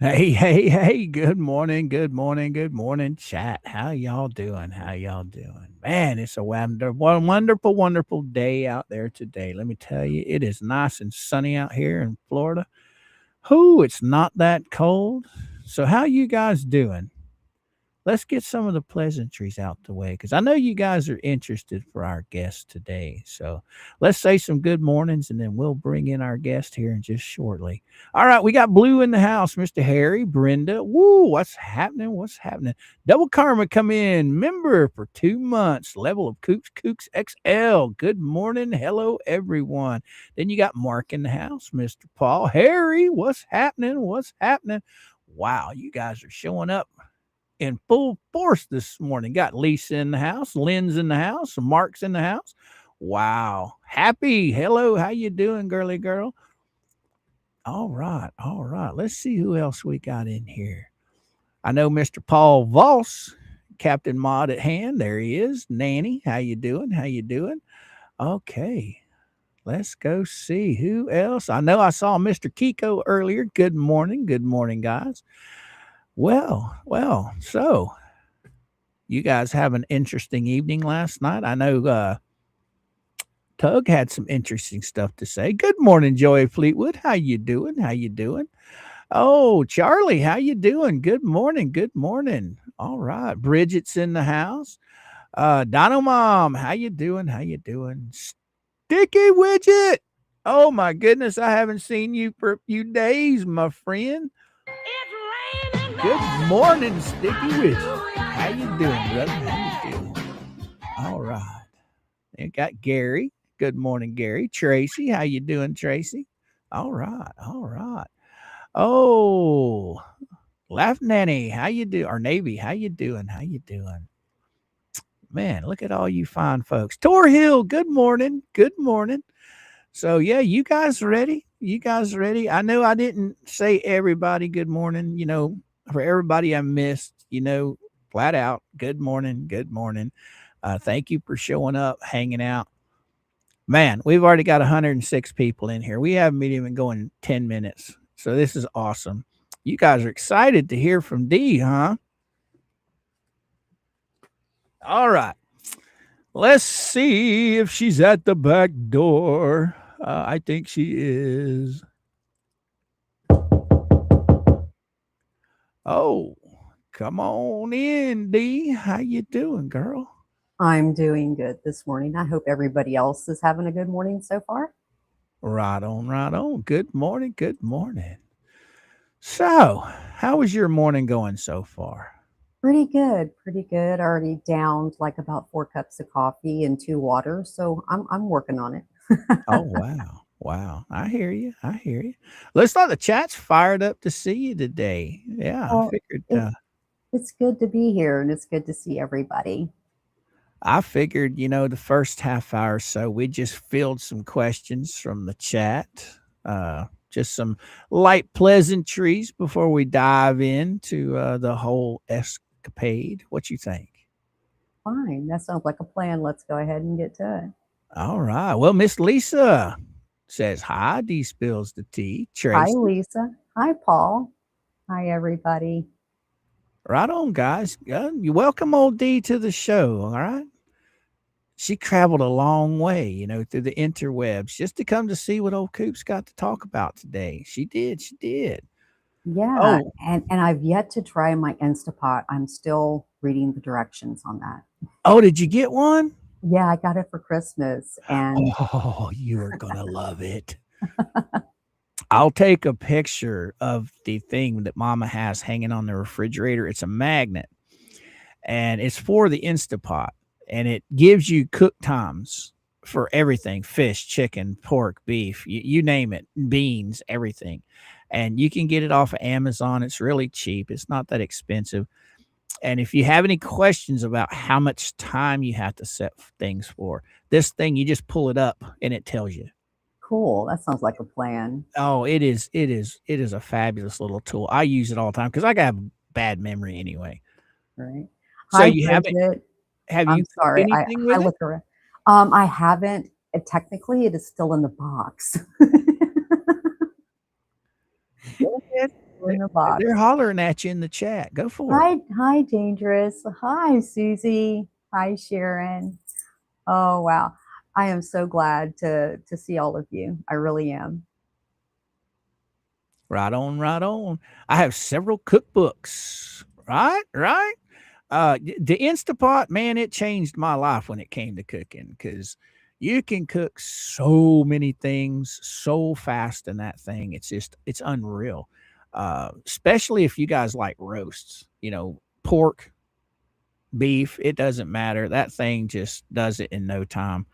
Hey, hey, hey, good morning, good morning, good morning, chat. How y'all doing? How y'all doing? Man, it's a wonderful, wonderful day out there today. Let me tell you, it is nice and sunny out here in Florida. Whoo, it's not that cold. So how you guys doing? Let's get some of the pleasantries out the way because I know you guys are interested for our guest today. So let's say some good mornings and then we'll bring in our guest here in just shortly. All right, we got Blue in the house, Mr. Harry, Brenda. Woo, what's happening? What's happening? Double Karma come in, member for 2 months, level of Kooks XL. Good morning. Hello, everyone. Then you got Mark in the house, Mr. Paul. Harry, what's happening? What's happening? Wow, you guys are showing up in full force this morning. Got Lisa in the house, Lynn's in the house, Mark's in the house. Wow. Happy. Hello. How you doing, girly girl? All right. All right. Let's see who else we got in here. I know Mr. Paul Voss, Captain Mod at hand. There he is. Nanny, how you doing? How you doing? Okay. Let's go see who else. I know I saw Mr. Piko earlier. Good morning. Good morning, guys. Well, so you guys have an interesting evening last night. I know Tug had some interesting stuff to say. Good morning, Joey Fleetwood. How you doing? How you doing? Oh, Charlie, how you doing? Good morning. Good morning. All right. Bridget's in the house. Dino Mom, how you doing? How you doing? Sticky Widget. Oh my goodness, I haven't seen you for a few days, my friend. Good morning, Sticky Widget. How you doing, brother? How you doing? All right. You got Gary. Good morning, Gary. Tracy, how you doing, Tracy? All right. All right. Oh, Laugh Nanny, how you do? Or Navy, how you doing? How you doing? Man, look at all you fine folks. Tor Hill, good morning. Good morning. So yeah, you guys ready? You guys ready? I know I didn't say everybody good morning, for everybody I missed, flat out, good morning, good morning. Thank you for showing up, hanging out. Man, we've already got 106 people in here. We haven't been even going 10 minutes. So this is awesome. You guys are excited to hear from D, huh? All right. Let's see if she's at the back door. I think she is. Oh, come on in, D. How you doing, girl? I'm doing good this morning. I hope everybody else is having a good morning so far. Right on, right on. Good morning, good morning. So, how is your morning going so far? Pretty good, pretty good. Already downed like about 4 cups of coffee and 2 water, so I'm working on it. Oh, wow. Wow. I hear you. I hear you. Looks like the chat's fired up to see you today. Yeah, I Well, figured it's good to be here and it's good to see everybody. the first half hour or so, we just filled some questions from the chat. Just some light pleasantries before we dive into the whole escapade. What you think? Fine, that sounds like a plan. Let's go ahead and get to it. All right. Well, Miss Lisa says hi. D spills the tea. Hi, Tracy. Lisa. Hi, Paul. Hi, everybody. Right on, guys. You welcome old D to the show. All right. She traveled a long way, through the interwebs just to come to see what old Coop's got to talk about today. She did. She did. Yeah, Oh, and I've yet to try my Instapot. I'm still reading the directions on that. oh, did you get one? Yeah, I got it for Christmas, and Oh, you are going to love it. I'll take a picture of the thing that mama has hanging on the refrigerator. It's a magnet and it's for the Instapot and it gives you cook times for everything fish, chicken, pork, beef, you name it, beans, everything. And you can get it off of Amazon. It's really cheap, it's not that expensive. And if you have any questions about how much time you have to set things for, this thing, you just pull it up and it tells you. cool. That sounds like a plan. Oh, it is a fabulous little tool. I use it all the time because I got bad memory anyway. Right. So Hi, you haven't Bridget. have I'm you cooked sorry. anything I with it? look around. I haven't. Technically, it is still in the box. Go ahead. in the They're box. hollering at you in the chat. Go for it. Hi, Dangerous. Hi, Susie. Hi, Sharon. Oh, wow. I am so glad to see all of you. I really am. Right on, right on. I have several cookbooks. Right, right. The Instapot, man, it changed my life when it came to cooking because you can cook so many things so fast in that thing. It's unreal. Especially if you guys like roasts, pork, beef, it doesn't matter. That thing just does it in no time.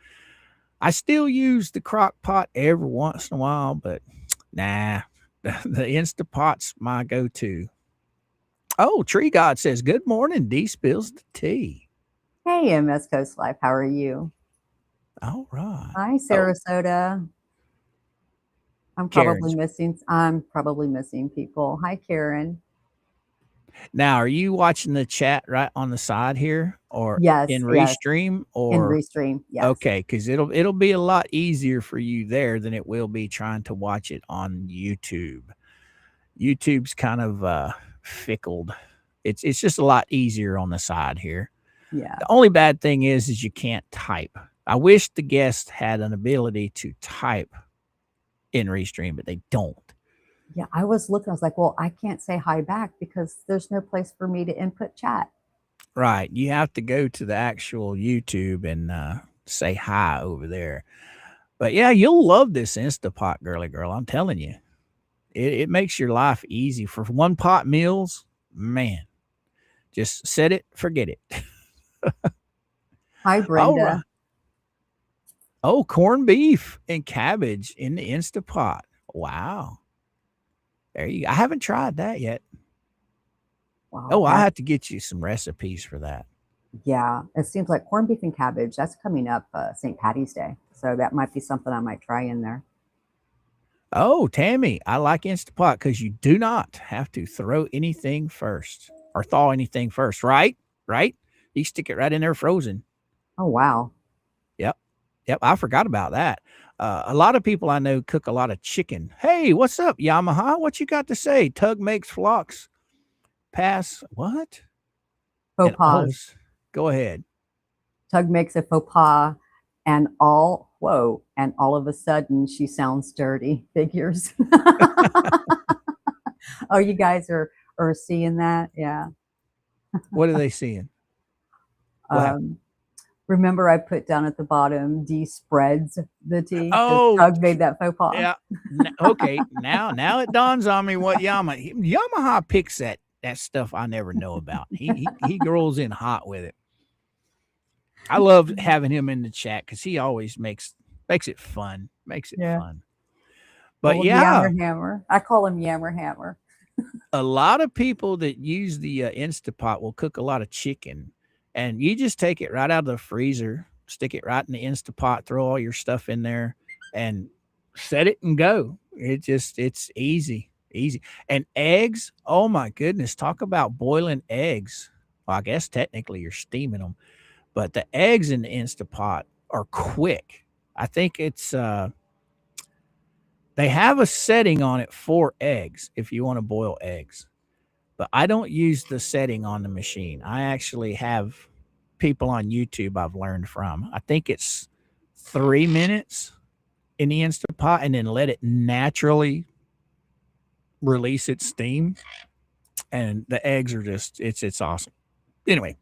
I still use the crock pot every once in a while, but nah, the Instapot's my go to. Oh, Tree God says, good morning. D spills the tea. Hey, MS Coast Life. How are you? All right. Hi, Oh, Sarasota. I'm Karen's. probably missing people. Hi, Karen. Now, are you watching the chat right on the side here or in Yes, yes. Restream In or Restream, yes. okay, because it'll be a lot easier for you there than it will be trying to watch it on YouTube. YouTube's kind of fickled. It's just a lot easier on the side here. Yeah. The only bad thing is you can't type. I wish the guests had an ability to type in Restream, but they don't. Yeah, I was looking, I was like, well, I can't say hi back because there's no place for me to input chat. Right. You have to go to the actual YouTube and say hi over there. But yeah, you'll love this Instapot, girly girl. I'm telling you. It makes your life easy for one pot meals. Man, just set it, forget it. Hi, All right. Brenda. Oh, corned beef and cabbage in the Instapot. Wow. There you go. I haven't tried that yet. Wow, Oh, I that, have to get you some recipes for that. yeah, it seems like corned beef and cabbage. That's coming up St. Patty's Day. So that might be something I might try in there. Oh, Tammy, I like Instapot because you do not have to throw anything first or thaw anything first, right? Right? You stick it right in there frozen. Oh, wow. Yep. Yep. I forgot about that. A lot of people I know cook a lot of chicken. Hey, what's up, Yamaha? What you got to say? Tug makes flocks pass. What? Faux And pas. go ahead. Tug makes a faux pas and all of a sudden she sounds dirty. Figures. Oh, you guys are seeing that? Yeah. What are they seeing? What happened? Remember I put down at the bottom, D spreads the tea because Oh, Tug made that faux pas. yeah. Okay. Now it dawns on me what Yamaha picks that stuff I never know about. He rolls in hot with it. I love having him in the chat because he always makes it fun. Makes it Yeah. fun. But Old yeah, Yammer Hammer. I call him Yammer Hammer. a lot of people that use the Instapot will cook a lot of chicken, and you just take it right out of the freezer, stick it right in the Instapot, throw all your stuff in there, and set it and go. It's easy, easy. And eggs, oh my goodness, talk about boiling eggs. Well, I guess technically you're steaming them, but the eggs in the Instapot are quick. I think it's they have a setting on it for eggs if you want to boil eggs, but I don't use the setting on the machine. I actually have people on YouTube I've learned from. I think it's 3 minutes in the Instapot and then let it naturally release its steam. And the eggs are just it's awesome. Anyway,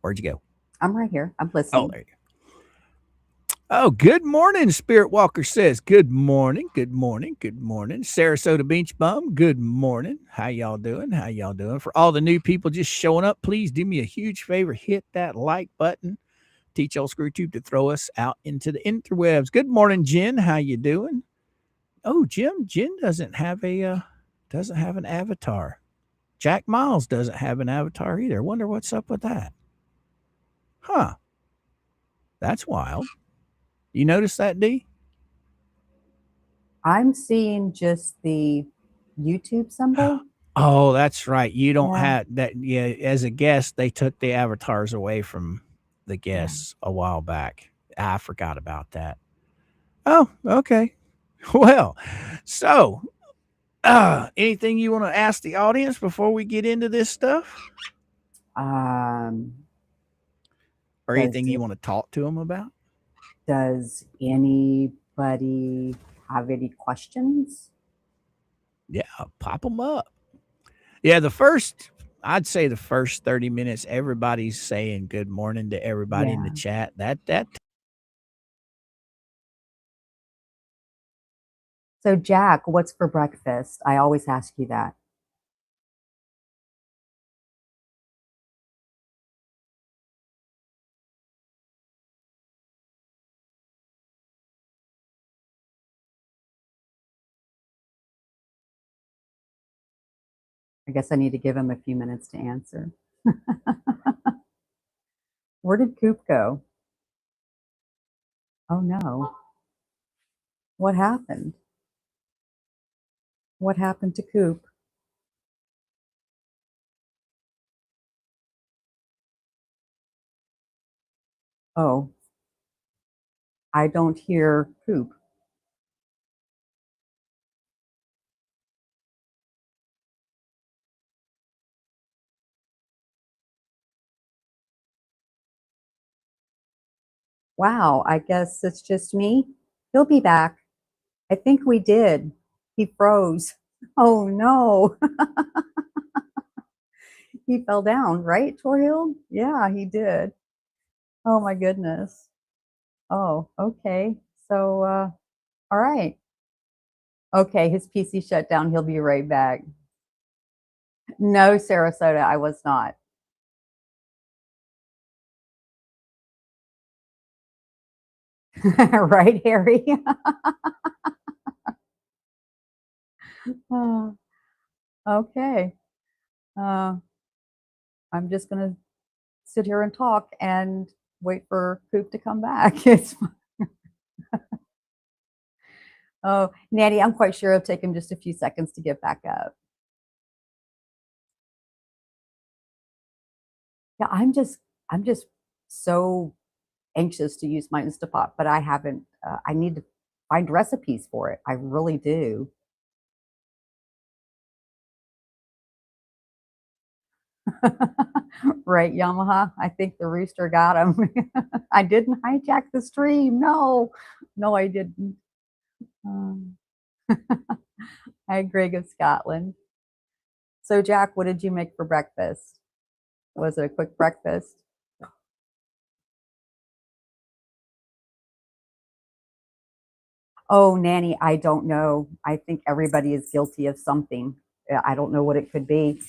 where'd you go? I'm right here. I'm Oh, listening. there you go. Oh, good morning, Spirit Walker says. Good morning, good morning, good morning. Sarasota Beach Bum, good morning. How y'all doing? How y'all doing? For all the new people just showing up, please do me a huge favor. Hit that like button. Teach old ScrewTube to throw us out into the interwebs. Good morning, Jen. How you doing? Oh, Jen doesn't have an avatar. Jack Miles doesn't have an avatar either. Wonder what's up with that. Huh. That's wild. You notice that, D? I'm seeing just the YouTube symbol. Oh, that's right. You don't Yeah. have that. Yeah, as a guest, they took the avatars away from the Yeah. guests a while back. I forgot about that. Oh, okay. Well, so Anything you want to ask the audience before we get into this stuff? Or anything you want to talk to them about? Does anybody have any questions? Yeah, pop them up. Yeah, I'd say the first 30 minutes, everybody's saying good morning to everybody in the chat. That. So Jack, what's for breakfast? I always ask you that. I guess I need to give him a few minutes to answer. Where did Coop go? Oh no. What happened? What happened to Coop? Oh, I don't hear Coop. Wow, I guess it's just me. He'll be back. I think we did. He froze. Oh no. He fell down, right, Torhild? Yeah, he did. Oh my goodness. Oh, okay. So, all right. Okay, his PC shut down. He'll be right back. No, Sarasota, I was not. Right, Harry? Okay. I'm just going to sit here and talk and wait for Coop to come back. It's Oh, Natty, I'm quite sure it'll take him just a few seconds to get back up. Yeah, I'm just so anxious to use my Instapot, but I haven't. I need to find recipes for it. I really do. Right, Yamaha. I think the rooster got him. I didn't hijack the stream. No, no, I didn't. Hi, Greg of Scotland. So, Jack, what did you make for breakfast? Was it a quick breakfast? Oh, Nanny, I don't know. I think everybody is guilty of something. I don't know what it could be.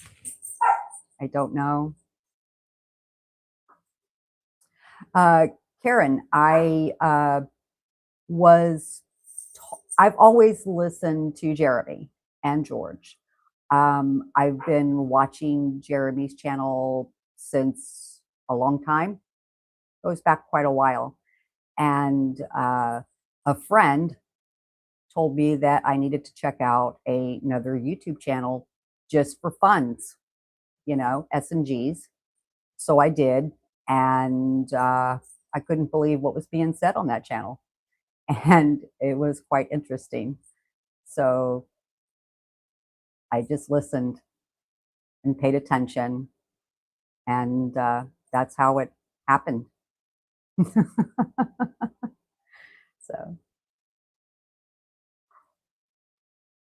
I don't know. Karen, I've always listened to Jeremy and George. I've been watching Jeremy's channel since a long time. Goes back quite a while. And a friend told me that I needed to check out another YouTube channel just for funds, S&Gs. So I did. And I couldn't believe what was being said on that channel. And it was quite interesting. So I just listened and paid attention. And that's how it happened.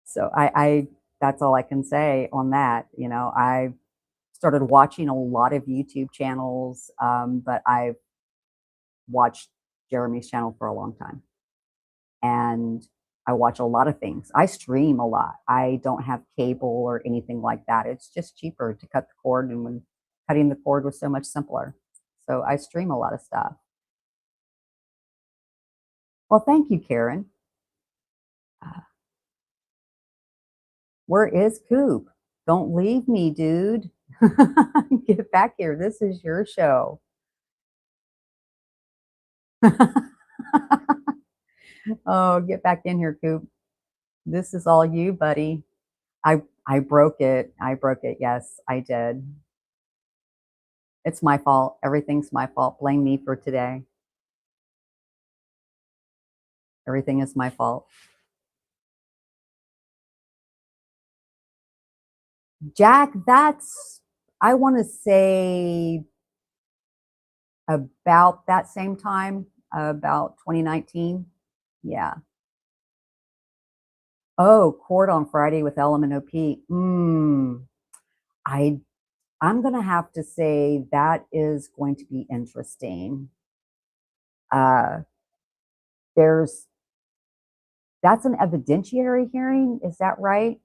So I that's all I can say on that. I started watching a lot of YouTube channels, but I've watched Jeremy's channel for a long time. And I watch a lot of things. I stream a lot. I don't have cable or anything like that. It's just cheaper to cut the cord, and when cutting the cord was so much simpler. So I stream a lot of stuff. Well, thank you, Karen. Where is Coop? Don't leave me, dude. Get back here. This is your show. Oh, get back in here, Coop. This is all you, buddy. I broke it. I broke it. Yes, I did. It's my fault. Everything's my fault. Blame me for today. Everything is my fault. Jack, that's, I want to say about that same time, about 2019. Yeah. Oh, court on Friday with Element OP. I'm going to have to say that is going to be interesting. There's That's an evidentiary hearing, is that right?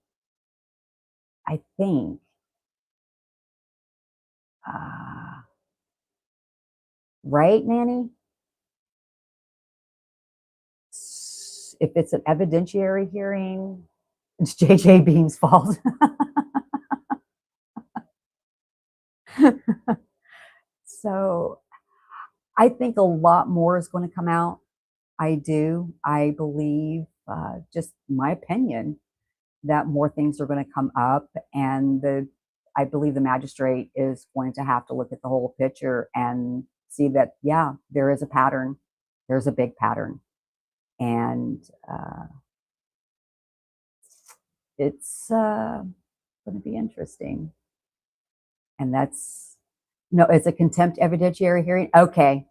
I think. Right, Nanny? If it's an evidentiary hearing, it's JJ Bean's fault. So I think a lot more is going to come out. I do. I believe, just my opinion, that more things are going to come up, and I believe the magistrate is going to have to look at the whole picture and see that, yeah, there is a pattern. There's a big pattern, and it's going to be interesting. And that's, no, it's a contempt evidentiary hearing. Okay,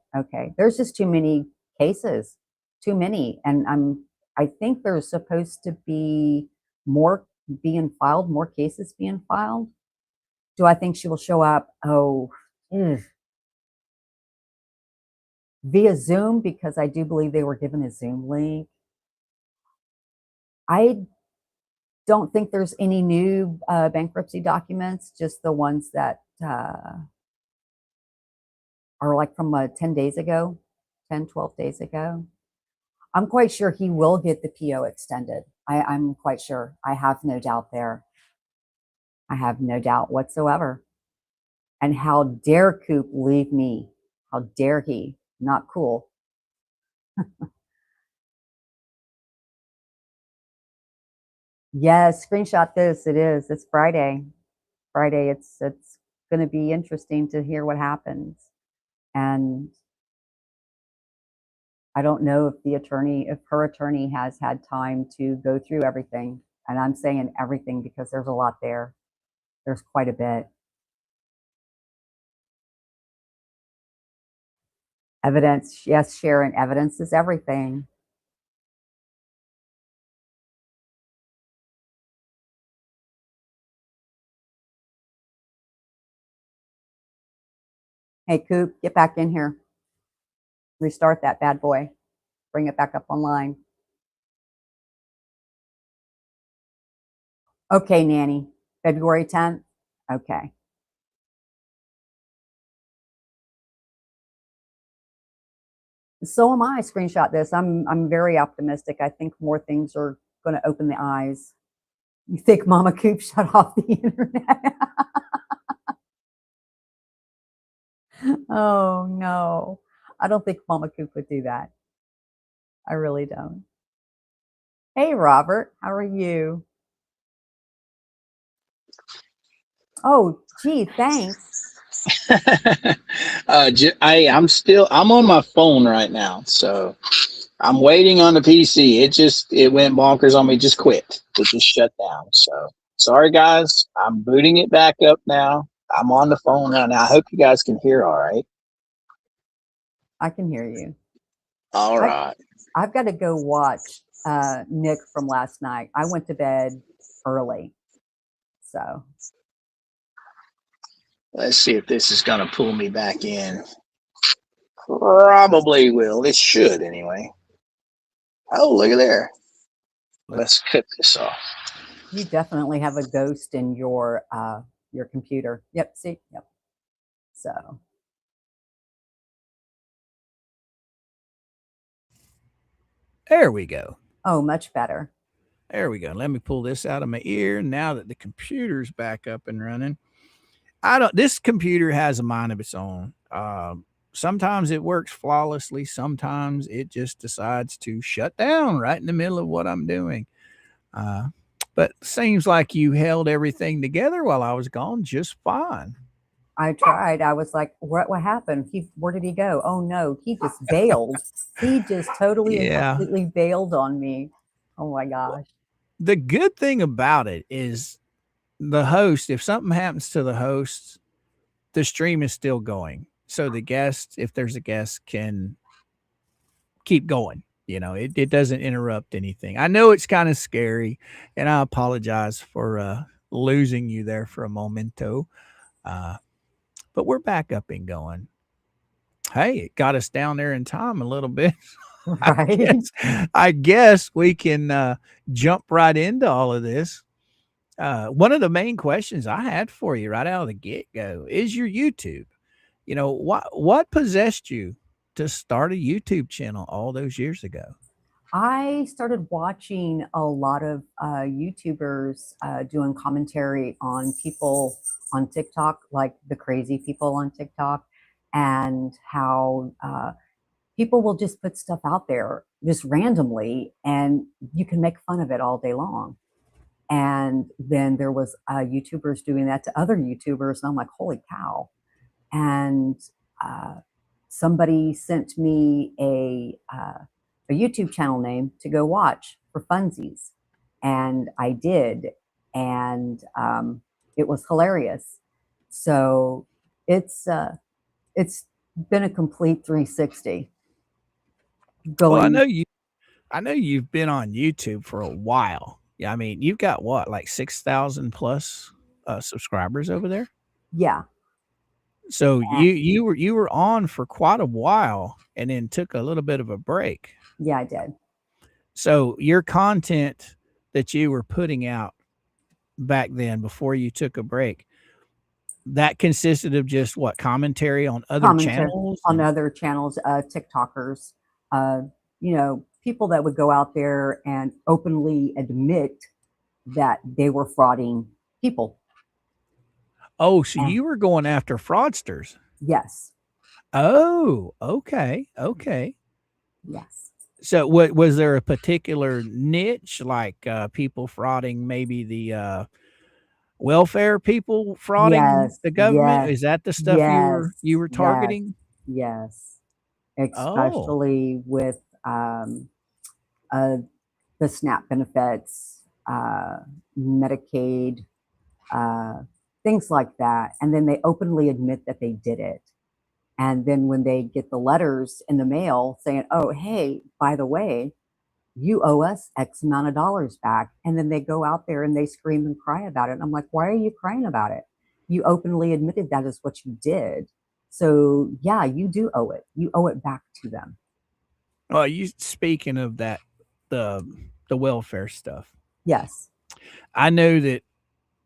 there's just too many cases, too many, and I think there's supposed to be more being filed, more cases being filed. Do I think she will show up? Oh, via Zoom, because I do believe they were given a Zoom link. I don't think there's any new bankruptcy documents, just the ones that are like from 10 days ago, 10, 12 days ago. I'm quite sure he will get the PO extended. I'm quite sure. I have no doubt there. I have no doubt whatsoever. And how dare Coop leave me? How dare he? Not cool. Yes, screenshot this. It is. It's Friday. Friday. It's going to be interesting to hear what happens. And I don't know if her attorney has had time to go through everything. And I'm saying everything because there's a lot there. There's quite a bit. Evidence. Yes, Sharon, evidence is everything. Hey, Coop, get back in here. Restart that bad boy. Bring it back up online. Okay, Nanny. February 10th? Okay. So am I. Screenshot this. I'm very optimistic. I think more things are going to open the eyes. You think Mama Coop shut off the internet? Oh, no. I don't think Mama Coop would do that. I really don't. Hey, Robert. How are you? Oh, gee, thanks. I'm on my phone right now, so I'm waiting on the PC. It went bonkers on me. Just quit. It just shut down. So sorry, guys. I'm booting it back up now. I'm on the phone right now. I hope you guys can hear all right. I can hear you. All right. I've got to go watch Nick from last night. I went to bed early, so Let's see if this is going to pull me back in. Probably will. It should anyway. Oh, look at there. Let's cut this off. you definitely have a ghost in your computer. Yep. See. Yep. So. There we go. Oh, much better. There we go. Let me pull this out of my ear now that the computer's back up and running. This computer has a mind of its own. Sometimes it works flawlessly. Sometimes it just decides to shut down right in the middle of what I'm doing. But seems like you held everything together while I was gone just fine. I tried. I was like, what happened? Where did he go? Oh no, he just bailed. He just totally and completely bailed on me. Oh my gosh. The good thing about it is the host, if something happens to the host, the stream is still going. So the guest, if there's a guest, can keep going. You know, it doesn't interrupt anything. I know it's kind of scary, and I apologize for losing you there for a momento. Uh, but we're back up and going. Hey, it got us down there in time a little bit. Right. I guess we can jump right into all of this. One of the main questions I had for you right out of the get go is your YouTube. You know, what possessed you to start a YouTube channel all those years ago? I started watching a lot of YouTubers doing commentary on people on TikTok, like the crazy people on TikTok, and how people will just put stuff out there just randomly, and you can make fun of it all day long. And then there was YouTubers doing that to other YouTubers, and I'm like, holy cow. And uh, somebody sent me a YouTube channel name to go watch for funsies, and I did, and it was hilarious. So it's been a complete 360. Well, Going, I know you've been on YouTube for a while. Yeah, I mean, you've got what, like 6,000 plus subscribers over there? yeah, So you were on for quite a while and then took a little bit of a break. yeah, I did. So your content that you were putting out back then before you took a break, that consisted of just what, commentary on other Commentary channels? on other channels, TikTokers, people that would go out there and openly admit that they were frauding people. Oh, so And you were going after fraudsters. yes, Oh, okay. Okay. yes, So what was there a particular niche like people frauding maybe the welfare people frauding yes, the government? yes, Is that the stuff yes, you were yes, targeting? yes, Oh. especially with uh, the SNAP benefits, Medicaid, uh, things like that. And then they openly admit that they did it. And then when they get the letters in the mail saying, oh, hey, by the way, you owe us X amount of dollars back. And then they go out there and they scream and cry about it. And I'm like, why are you crying about it? You openly admitted that is what you did. So yeah, you do owe it. You owe it back to them. Well, you speaking of that the the welfare stuff. Yes. I know that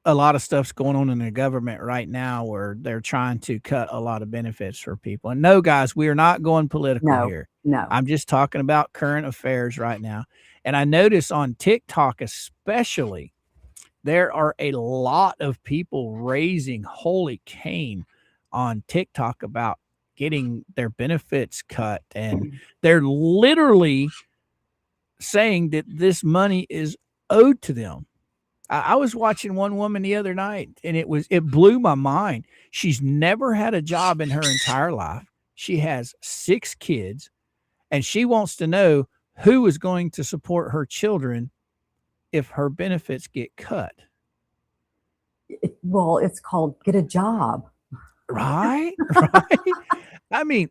a lot of stuff's going on in the government right now where they're trying to cut a lot of benefits for people. And no, guys, we are not going political No, here. no. I'm just talking about current affairs right now. And I notice on TikTok, especially, there are a lot of people raising holy cane on TikTok about getting their benefits cut. And they're literally saying that this money is owed to them. I was watching one woman the other night and it blew my mind. She's never had a job in her entire life. She has 6 kids and she wants to know who is going to support her children if her benefits get cut. Well, it's called get a job. Right? Right? I mean,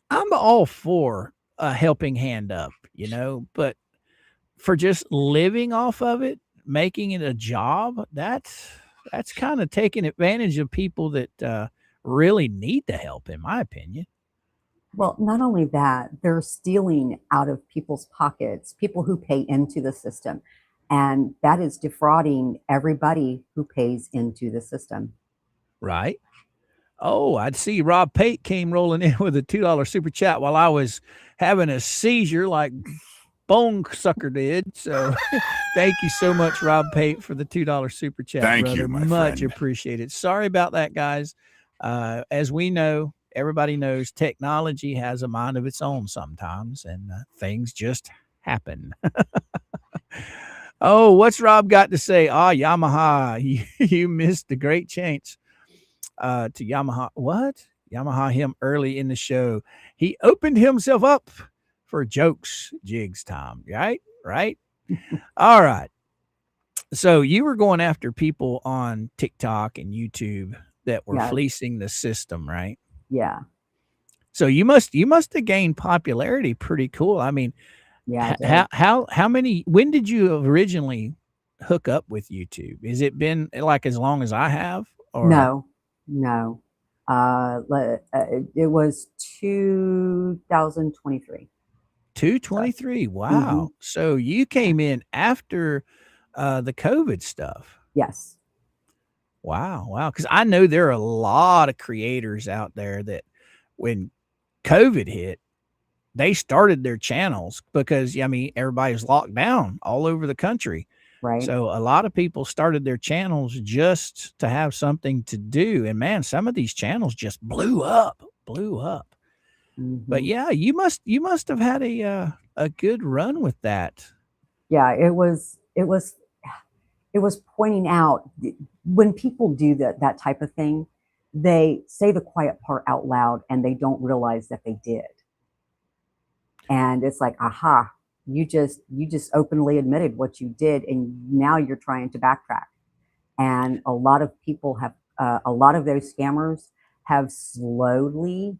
I'm all for a helping hand up, but for just living off of it, making it a job, that's kind of taking advantage of people that really need the help, in my opinion. Well, not only that, they're stealing out of people's pockets, people who pay into the system. And that is defrauding everybody who pays into the system. Right? Oh, I'd see Rob Pate came rolling in with a $2 super chat while I was having a seizure like Bone Sucker did. So thank you so much, Rob Pate, for the $2 super chat. Thank brother. you, my Much friend. appreciated. Sorry about that, guys. As we know, everybody knows technology has a mind of its own sometimes, and things just happen. Oh, what's Rob got to say? Ah, Yamaha, you missed the great chance to Yamaha. What? Yamaha him early in the show. He opened himself up for jokes, jigs time. Right? Right? All right. So you were going after people on TikTok and YouTube that were Yes. fleecing the system, right? Yeah. So you must have gained popularity pretty cool. I mean, Yeah, I did. how many, when did you originally hook up with YouTube? Has it been like as long as I have, or No, no. It was 2023. 223? Wow. Mm-hmm. So you came in after the COVID stuff. Yes. Wow. Wow. Because I know there are a lot of creators out there that when COVID hit, they started their channels because, I mean, everybody's locked down all over the country. Right. So a lot of people started their channels just to have something to do. And man, some of these channels just blew up. But yeah, you must have had a good run with that. Yeah, it was pointing out when people do that type of thing, they say the quiet part out loud and they don't realize that they did. And it's like, aha, you just openly admitted what you did, and now you're trying to backtrack. And a lot of people have, a lot of those scammers have slowly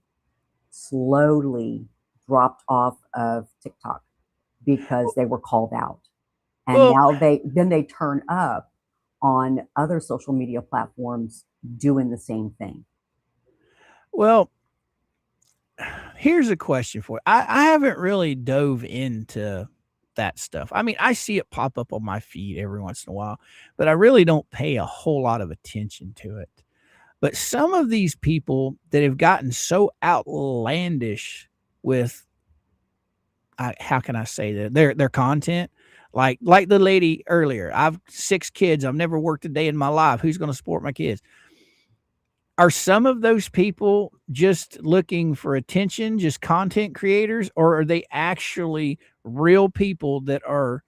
dropped off of TikTok because they were called out. And Well, now they turn up on other social media platforms doing the same thing. well, here's a question for you. I haven't really dove into that stuff. I mean, I see it pop up on my feed every once in a while, but I really don't pay a whole lot of attention to it. But some of these people that have gotten so outlandish with, how can I say that, their content, like the lady earlier. I've 6 kids. I've never worked a day in my life. Who's going to support my kids? Are some of those people just looking for attention, just content creators, or are they actually real people that are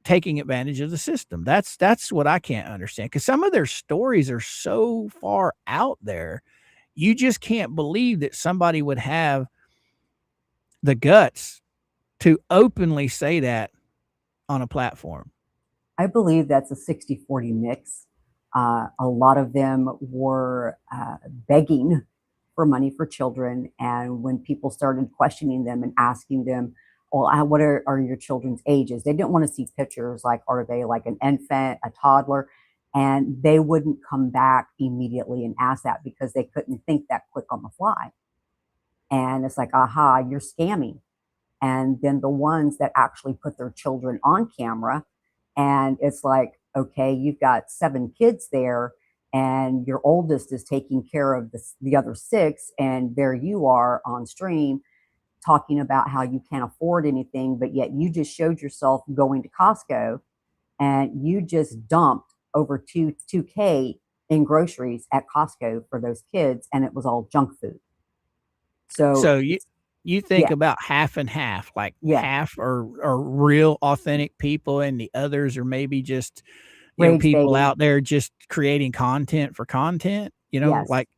taking advantage of the system? That's what I can't understand, because some of their stories are so far out there. You just can't believe that somebody would have the guts to openly say that on a platform. I believe that's a 60-40 mix. A lot of them were begging for money for children. And when people started questioning them and asking them, well, what are your children's ages? They didn't want to see pictures like, are they like an infant, a toddler? And they wouldn't come back immediately and ask that because they couldn't think that quick on the fly. And it's like, aha, you're scamming. And then the ones that actually put their children on camera, and it's like, okay, you've got 7 kids there and your oldest is taking care of the other 6, and there you are on stream talking about how you can't afford anything, but yet you just showed yourself going to Costco and you just dumped over 2K in groceries at Costco for those kids, and it was all junk food. So you think yeah, about half and half, like yeah, half are real authentic people and the others are maybe just, rage people baiting. out there just creating content for content, Yes, like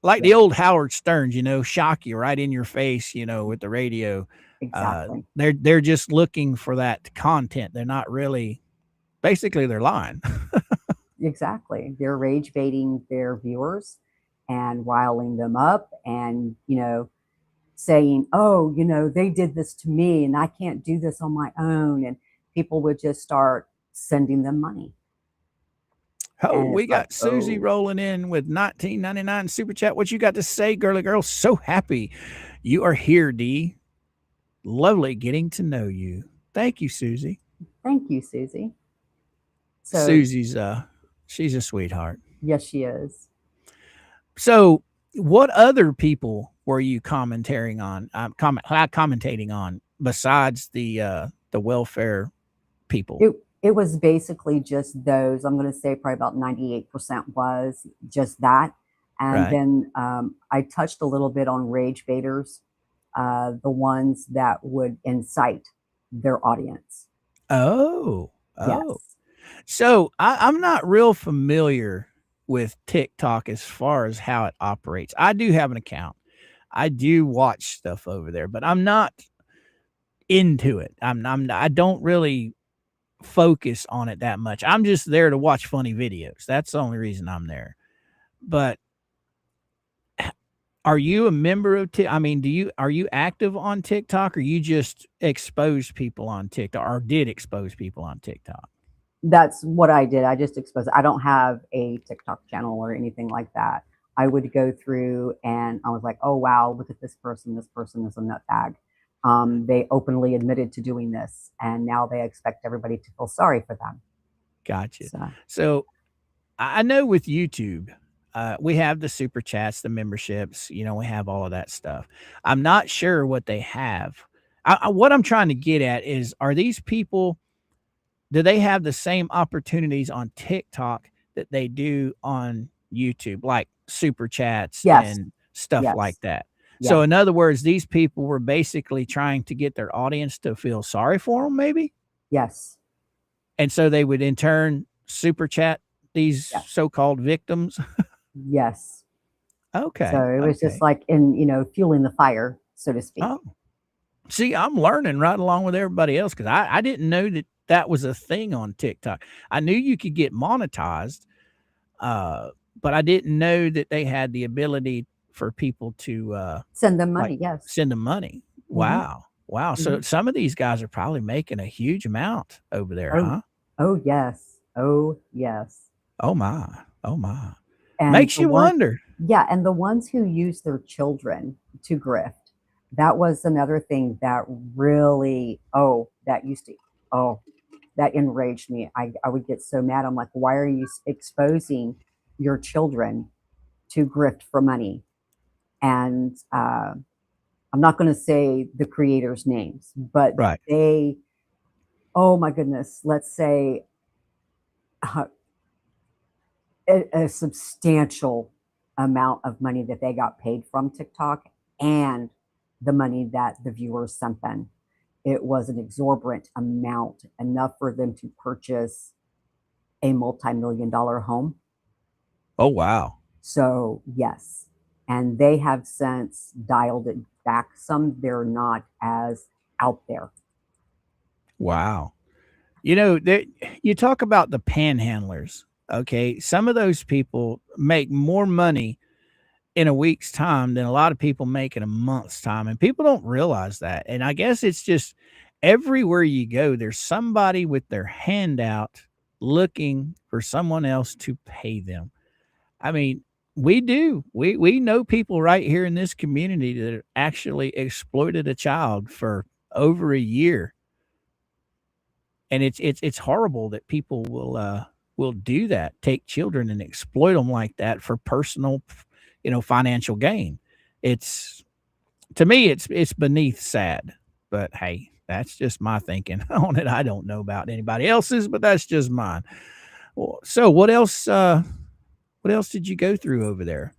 yes, the old Howard Sterns, shock you right in your face, with the radio. exactly. They're just looking for that content. They're not really, basically they're lying. Exactly. They're rage baiting their viewers and riling them up and, saying, oh, they did this to me and I can't do this on my own. And people would just start sending them money. Oh, And we it's like, got Susie oh, rolling in with 19.99 super chat. What you got to say, girly girl? So happy you are here, D. Lovely getting to know you. Thank you, Susie. thank you, Susie. So, Susie's she's a sweetheart. yes, she is. So, what other people were you commentating on? Commentating on besides the welfare people? It was basically just those. I'm going to say probably about 98% was just that. And Right. then I touched a little bit on rage baiters, the ones that would incite their audience. Oh. Yes. So I'm not real familiar with TikTok as far as how it operates. I do have an account. I do watch stuff over there, but I'm not into it. I don't really focus on it that much. I'm just there to watch funny videos. That's the only reason I'm there. But are you a member of I mean, are you active on TikTok, or you just expose people on TikTok, or did expose people on TikTok? That's what I did. I just exposed. I don't have a TikTok channel or anything like that. I would go through and I was like, oh wow, look at this person. This person is a nutbag. They openly admitted to doing this, and now they expect everybody to feel sorry for them. Gotcha. So I know with YouTube, we have the super chats, the memberships, you know, we have all of that stuff. I'm not sure what they have. What I'm trying to get at is, are these people, do they have the same opportunities on TikTok that they do on YouTube, like super chats and stuff like that? So in other words, these people were basically trying to get their audience to feel sorry for them, maybe? Yes. And so they would in turn super chat these so-called victims? Yes. Okay. So it was just like fueling the fire, so to speak. Oh. See, I'm learning right along with everybody else, because I didn't know that was a thing on TikTok. I knew you could get monetized, but I didn't know that they had the ability for people to send them money. Send them money. Wow. Wow. So some of these guys are probably making a huge amount over there, huh? Oh, yes. Oh, yes. Oh, my. Oh, my. And makes you wonder. Yeah. And the ones who use their children to grift, that was another thing that really, that enraged me. I would get so mad. I'm like, why are you exposing your children to grift for money? And I'm not going to say the creators' names, but they, oh my goodness, let's say a substantial amount of money that they got paid from TikTok, and the money that the viewers sent them. It was an exorbitant amount, enough for them to purchase a multi-million-dollar home. Oh, wow. So, yes. And they have since dialed it back some. They're not as out there. Wow. You know, you talk about the panhandlers. Okay. Some of those people make more money in a week's time than a lot of people make in a month's time. And people don't realize that. And I guess it's just everywhere you go, there's somebody with their hand out looking for someone else to pay them. I mean, we know people right here in this community that actually exploited a child for over a year. And it's horrible that people will do that, take children and exploit them like that for personal, financial gain. It's, to me, it's beneath sad. But hey, that's just my thinking on it. I don't know about anybody else's, but that's just mine. So what else did you go through over there?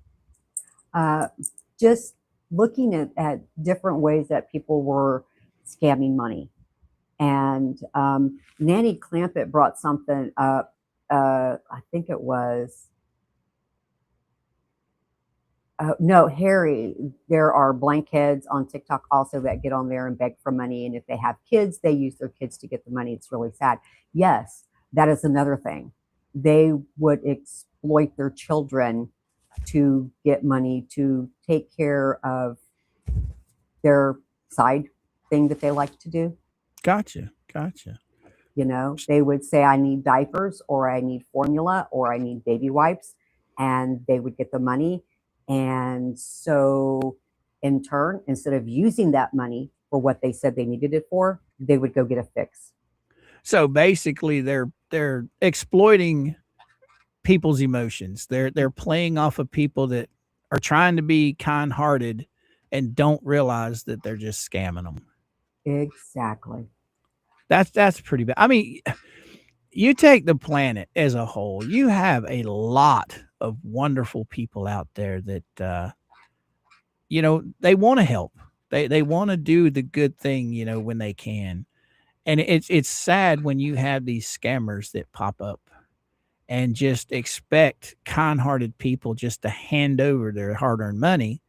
Just looking at different ways that people were scamming money. And Nanny Clampett brought something up. I think it was, no, Harry. There are blankheads on TikTok also that get on there and beg for money. And if they have kids, they use their kids to get the money. It's really sad. Yes, that is another thing. They would exploit their children to get money to take care of their side thing that they like to do. Gotcha. They would say, I need diapers, or I need formula, or I need baby wipes, and they would get the money. And so in turn, instead of using that money for what they said they needed it for, they would go get a fix. So basically they're exploiting people's emotions. They're playing off of people that are trying to be kind-hearted and don't realize that they're just scamming them. Exactly. That's pretty bad. I mean, you take the planet as a whole, you have a lot of wonderful people out there that, they want to help. They want to do the good thing, when they can. And it's sad when you have these scammers that pop up and just expect kind-hearted people just to hand over their hard-earned money.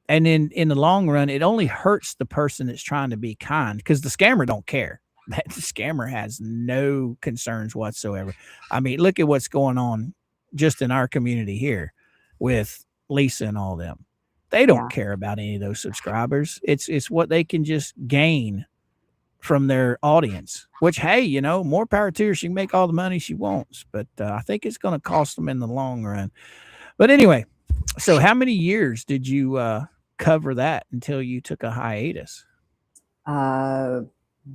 And then in the long run, it only hurts the person that's trying to be kind, because the scammer don't care. that scammer has no concerns whatsoever. I mean, look at what's going on just in our community here with Lisa and all them. They don't Yeah. care about any of those subscribers. It's what they can just gain from their audience, which, hey, you know, more power to her. She can make all the money she wants, but I think it's going to cost them in the long run. But anyway, so how many years did you cover that until you took a hiatus?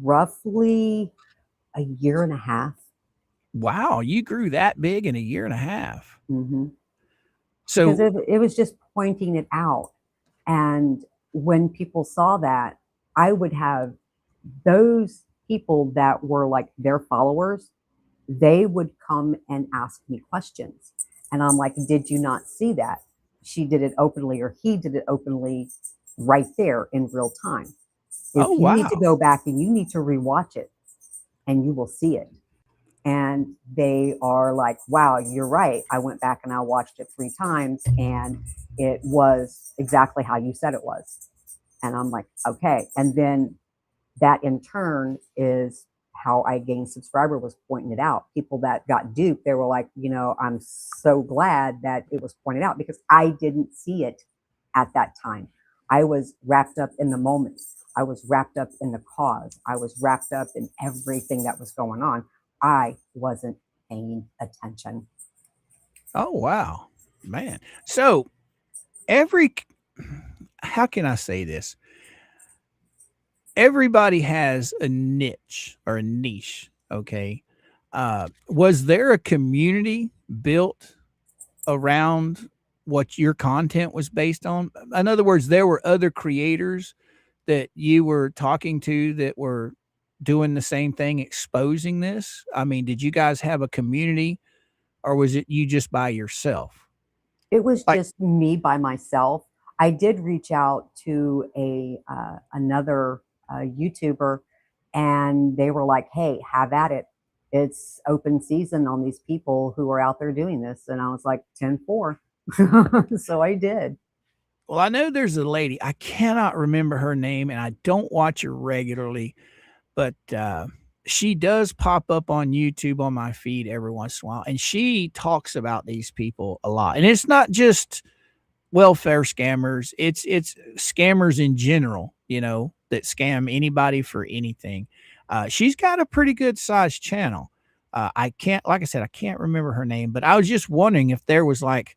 Roughly a year and a half. Wow, you grew that big in a year and a half. Mm-hmm. So Because it was just pointing it out. And when people saw that, I would have those people that were like their followers, they would come and ask me questions. And I'm like, did you not see that? She did it openly, or he did it openly right there in real time. If oh you need to wow. go back and you need to rewatch it, and you will see it. And they are like, wow, you're right. I went back and I watched it 3 times and it was exactly how you said it was. And I'm like, okay. And then that in turn is how I gained subscriber, was pointing it out. People that got duped, they were like, you know, I'm so glad that it was pointed out, because I didn't see it at that time. I was wrapped up in the moment. I was wrapped up in the cause. I was wrapped up in everything that was going on. I wasn't paying attention. Oh wow, man. So how can I say this? Everybody has a niche or a niche. Okay. Was there a community built around what your content was based on? In other words, there were other creators that you were talking to that were doing the same thing, exposing this? I mean, did you guys have a community, or was it you just by yourself? It was Like, just me by myself. I did reach out to another YouTuber, and they were like, "Hey, have at it. It's open season on these people who are out there doing this." And I was like, 10-4. So I did. well, I know there's a lady, I cannot remember her name, and I don't watch her regularly, but she does pop up on YouTube on my feed every once in a while, and she talks about these people a lot. And it's not just welfare scammers, it's scammers in general, you know, that scam anybody for anything. She's got a pretty good sized channel. I can't, like I said, I can't remember her name, but I was just wondering if there was, like,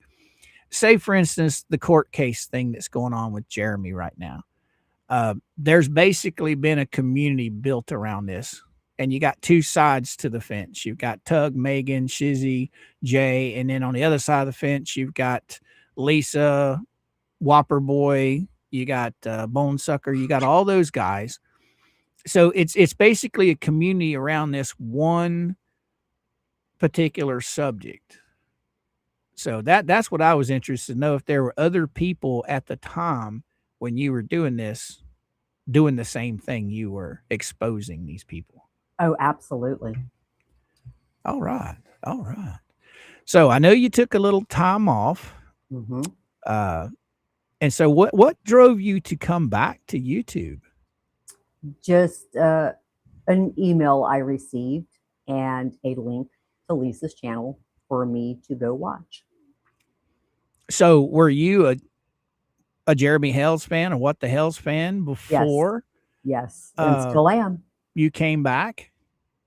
say for instance, the court case thing that's going on with Jeremy right now. There's basically been a community built around this, and you got 2 sides to the fence. You've got Tug, Megan, Shizzy, Jay, and then on the other side of the fence, you've got Lisa, Whopper Boy, you got Bone Sucker, you got all those guys. So it's basically a community around this one particular subject. So that's what I was interested to know, if there were other people at the time when you were doing this, doing the same thing, you were exposing these people. Oh, absolutely. All right. All right. So I know you took a little time off. Hmm. And so what drove you to come back to YouTube? Just an email I received and a link to Lisa's channel for me to go watch. So were you a Jeremy Hales fan, or WhatTheHales fan Yes, before yes, and still am. you came back?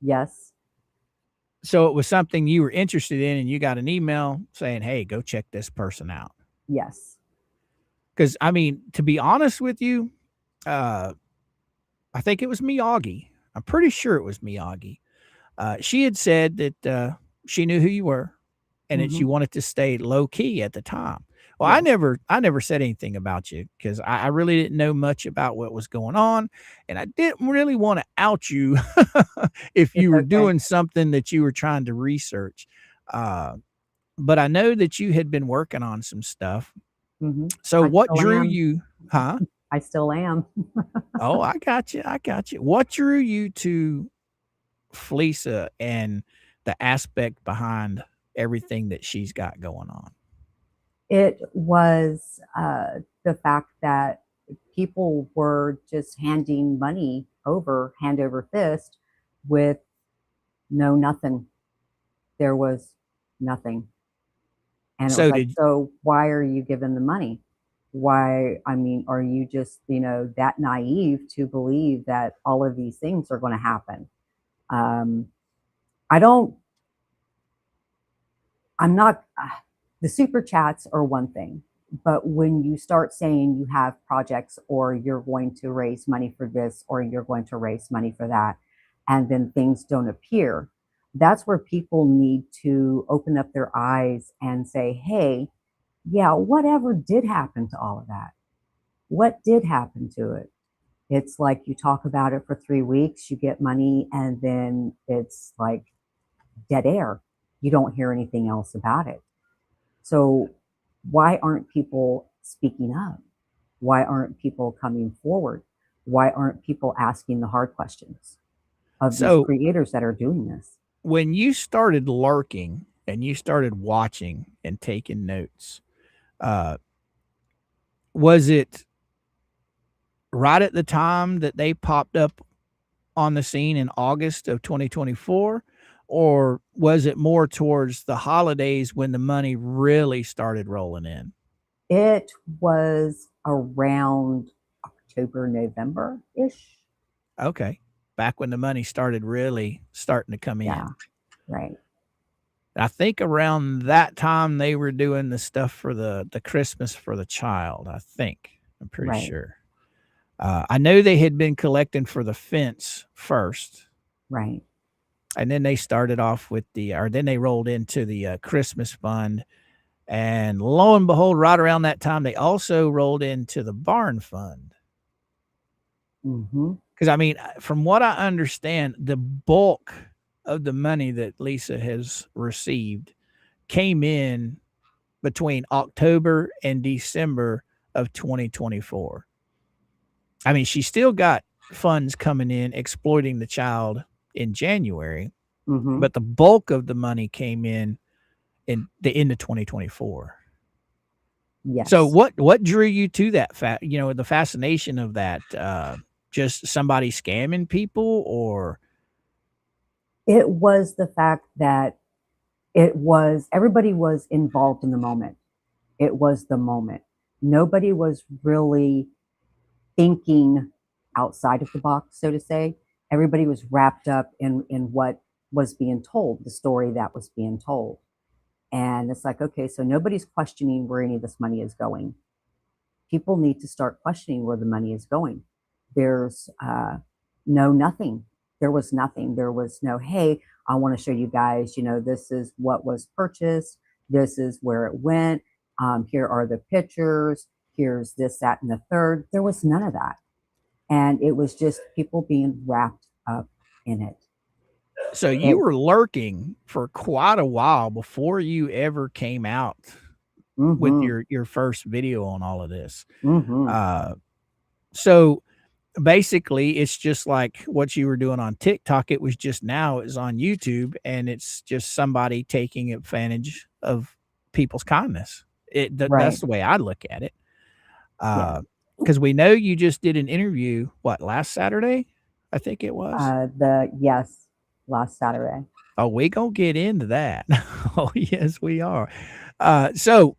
Yes. So it was something you were interested in, and you got an email saying, "Hey, go check this person out." Yes. Because I mean, to be honest with you, I think it was Miyagi. I'm pretty sure it was Miyagi. She had said that she knew who you were, and that Hmm. you wanted to stay low key at the time. Well, Yes. I never said anything about you, because I really didn't know much about what was going on, and I didn't really want to out you if It's you were okay. doing something that you were trying to research. Uh, but I know that you had been working on some stuff. Hmm. So I what still drew am. you? Huh? I still am. Oh, I got you. I got you. What drew you to Fleesa and the aspect behind everything that she's got going on? It was the fact that people were just handing money over, hand over fist, with no nothing. There was nothing. And it was So like, so why are you giving the money? Why, I mean, are you just, you know, that naive to believe that all of these things are going to happen? I'm not, the super chats are one thing, but when you start saying you have projects or you're going to raise money for this or you're going to raise money for that, and then things don't appear, that's where people need to open up their eyes and say, hey, yeah, whatever did happen to all of that? What did happen to it? It's like you talk about it for 3 weeks, you get money, and then it's like dead air. You don't hear anything else about it. So why aren't people speaking up? Why aren't people coming forward? Why aren't people asking the hard questions of these creators that are doing this? When you started lurking and you started watching and taking notes, was it right at the time that they popped up on the scene in August of 2024? Or was it more towards the holidays when the money really started rolling in? It was around October, November-ish. Okay. Back when the money started really starting to come in. Right. I think around that time they were doing the stuff for the Christmas for the child, I think. I'm pretty sure. I know they had been collecting for the fence first. Right. And then they started off with then they rolled into the Christmas fund. And lo and behold, right around that time, they also rolled into the barn fund. Because, I mean, from what I understand, the bulk of the money that Lisa has received came in between October and December of 2024. I mean, she still got funds coming in exploiting the child in January, but the bulk of the money came in the end of 2024. Yes. So what drew you to that the fascination of that? Just somebody scamming people, or? It was the fact that everybody was involved in the moment. It was the moment. Nobody was really thinking outside of the box, so to say. Everybody was wrapped up in what was being told, the story that was being told. And it's like, okay, so nobody's questioning where any of this money is going. People need to start questioning where the money is going. There's nothing. There was nothing. There was no, hey, I want to show you guys, this is what was purchased. This is where it went. Here are the pictures. Here's this, that, and the third. There was none of that. And it was just people being wrapped up in it. So you were lurking for quite a while before you ever came out with your first video on all of this. So basically it's just like what you were doing on TikTok. It was just now it's on YouTube, and it's just somebody taking advantage of people's kindness. That's the way I look at it. Because we know you just did an interview, last Saturday? I think it was. Last Saturday. Oh, we gonna get into that. Oh, yes, we are. So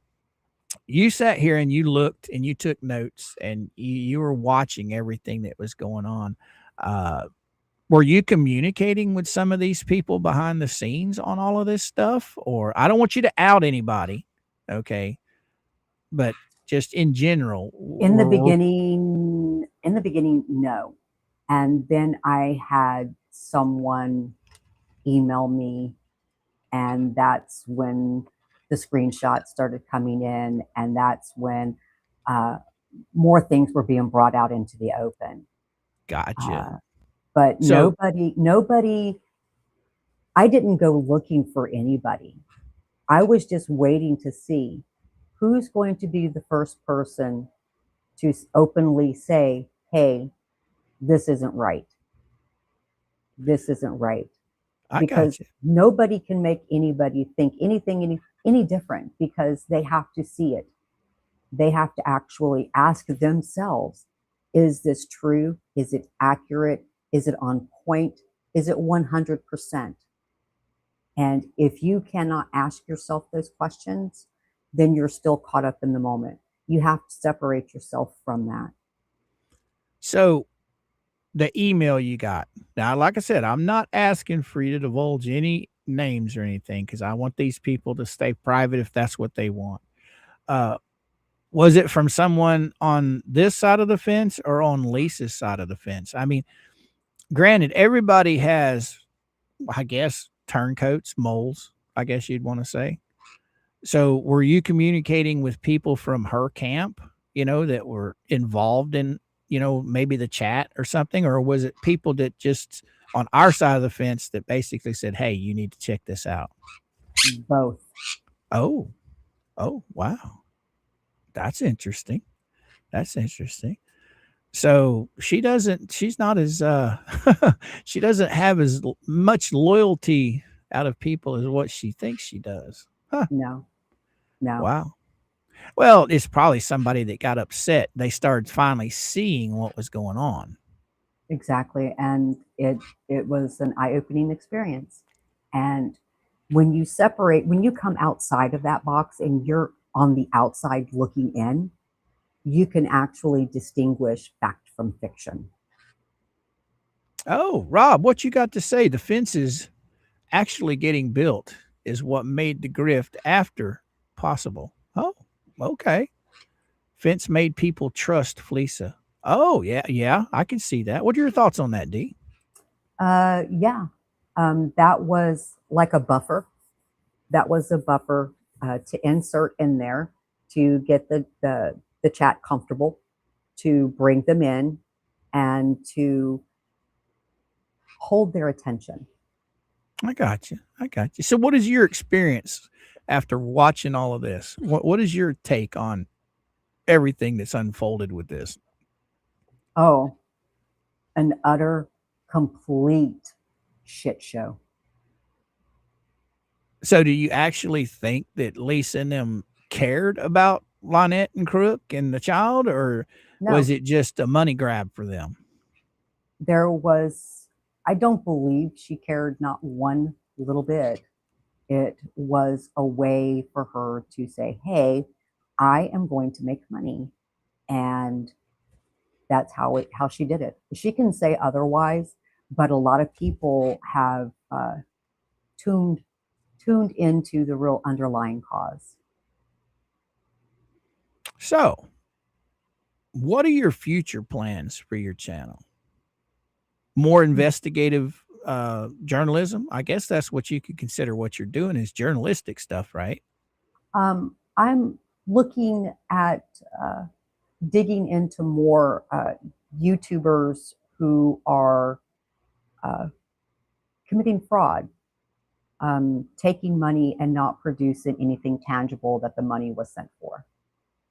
you sat here and you looked and you took notes, and you were watching everything that was going on. Were you communicating with some of these people behind the scenes on all of this stuff? Or I don't want you to out anybody, okay? But just in general. In the beginning, no. And then I had someone email me, and that's when the screenshots started coming in, and that's when more things were being brought out into the open. Gotcha. But nobody, I didn't go looking for anybody. I was just waiting to see who's going to be the first person to openly say, hey, this isn't right. This isn't right. Because nobody can make anybody think anything any different, because they have to see it. They have to actually ask themselves, is this true? Is it accurate? Is it on point? Is it 100%? And if you cannot ask yourself those questions, then you're still caught up in the moment. You have to separate yourself from that. So the email you got. Now, like I said, I'm not asking for you to divulge any names or anything because I want these people to stay private if that's what they want. Was it from someone on this side of the fence or on Lisa's side of the fence? I mean, granted, everybody has, I guess, turncoats, moles, I guess you'd want to say. So were you communicating with people from her camp, that were involved in, maybe the chat or something? Or was it people that just on our side of the fence that basically said, hey, you need to check this out? Both. Oh, wow. That's interesting. That's interesting. So she's not as, she doesn't have as much loyalty out of people as what she thinks she does. Huh. No. Wow. Well, it's probably somebody that got upset. They started finally seeing what was going on. Exactly. And it was an eye-opening experience. And when you come outside of that box and you're on the outside looking in, you can actually distinguish fact from fiction. Oh, Rob, what you got to say? The fences actually getting built is what made the grift after possible. Oh, okay. Fence made people trust Fleesa. Oh, yeah, I can see that. What are your thoughts on that, D? Yeah, that was like a buffer. That was a buffer to insert in there to get the chat comfortable, to bring them in, and to hold their attention. I got you. So what is your experience after watching all of this? What is your take on everything that's unfolded with this? Oh, an utter, complete shit show. So do you actually think that Lisa and them cared about Lynette and Crook and the child, or was No, it just a money grab for them? I don't believe she cared, not one little bit. It was a way for her to say, hey, I am going to make money. And that's how she did it. She can say otherwise, but a lot of people have tuned into the real underlying cause. So, what are your future plans for your channel? More investigative journalism? I guess that's what you could consider what you're doing is journalistic stuff, right? I'm looking at digging into more YouTubers who are committing fraud, taking money and not producing anything tangible that the money was sent for.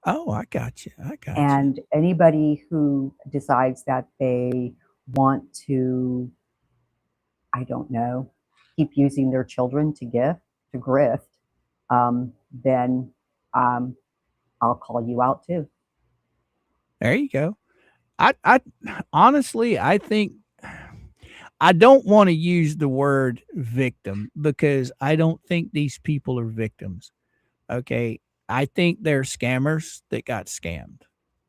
Oh, I got you. And anybody who decides that they want to, I don't know, keep using their children to grift, then I'll call you out too. There you go. I honestly, I think I don't want to use the word victim because I don't think these people are victims. Okay. I think they're scammers that got scammed.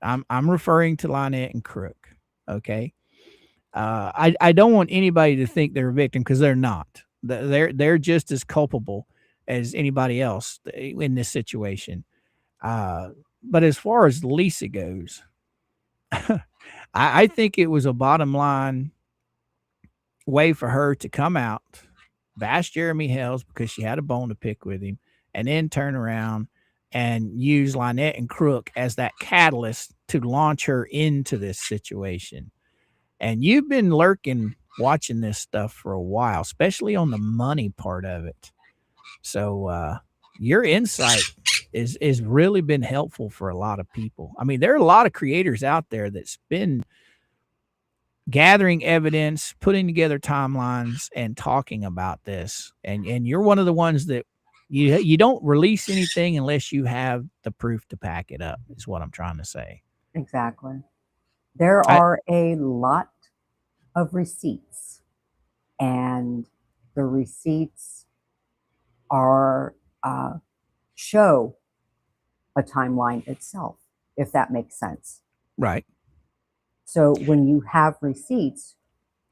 I'm referring to Lynette and Crook. Okay. I don't want anybody to think they're a victim because they're not. They're just as culpable as anybody else in this situation. But as far as Lisa goes, I think it was a bottom line way for her to come out, bash EMEET because she had a bone to pick with him, and then turn around and use Lynette and Crook as that catalyst to launch her into this situation. And you've been lurking, watching this stuff for a while, especially on the money part of it. So your insight is really been helpful for a lot of people. I mean, there are a lot of creators out there that's been gathering evidence, putting together timelines, and talking about this. And you're one of the ones that you don't release anything unless you have the proof to back it up, is what I'm trying to say. Exactly. There are a lot of receipts and the receipts are show a timeline itself, if that makes sense. Right. So when you have receipts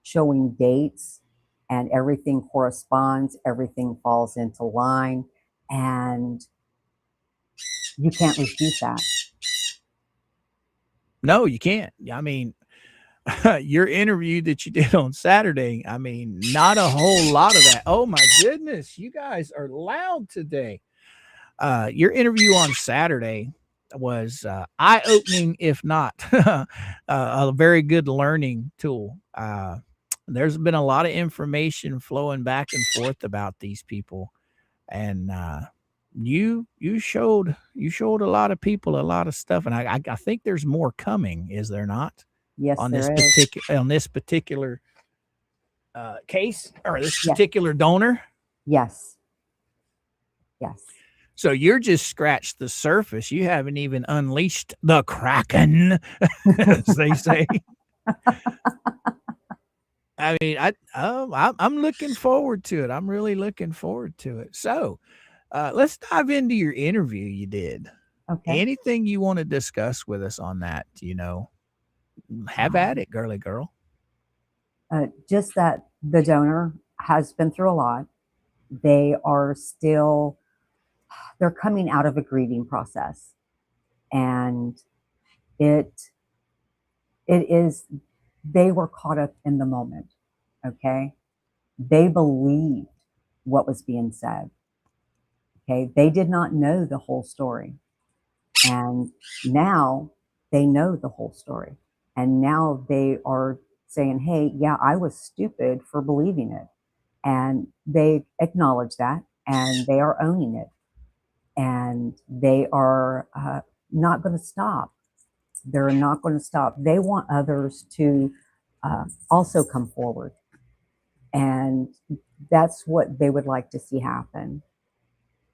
showing dates and everything corresponds, everything falls into line, and you can't refute that. No, you can't. I mean, your interview that you did on Saturday, I mean, not a whole lot of that. Oh my goodness, you guys are loud today. Your interview on Saturday was eye-opening, if not a very good learning tool. There's been a lot of information flowing back and forth about these people, and you showed a lot of people a lot of stuff, and I think there's more coming. Is there not? Yes, On there this is. particular case or this Yes. particular donor? Yes. Yes. So you're just scratched the surface. You haven't even unleashed the Kraken, as they say. I mean, I'm looking forward to it. I'm really looking forward to it. So let's dive into your interview you did. Okay. Anything you want to discuss with us on that, have at it, girly girl. Just that the donor has been through a lot. They are still, they're coming out of a grieving process. And it is, they were caught up in the moment. Okay. They believed what was being said. Okay. They did not know the whole story. And now they know the whole story. And now they are saying, hey, yeah, I was stupid for believing it. And they acknowledge that and they are owning it. And they are not going to stop. They're not going to stop. They want others to also come forward. And that's what they would like to see happen.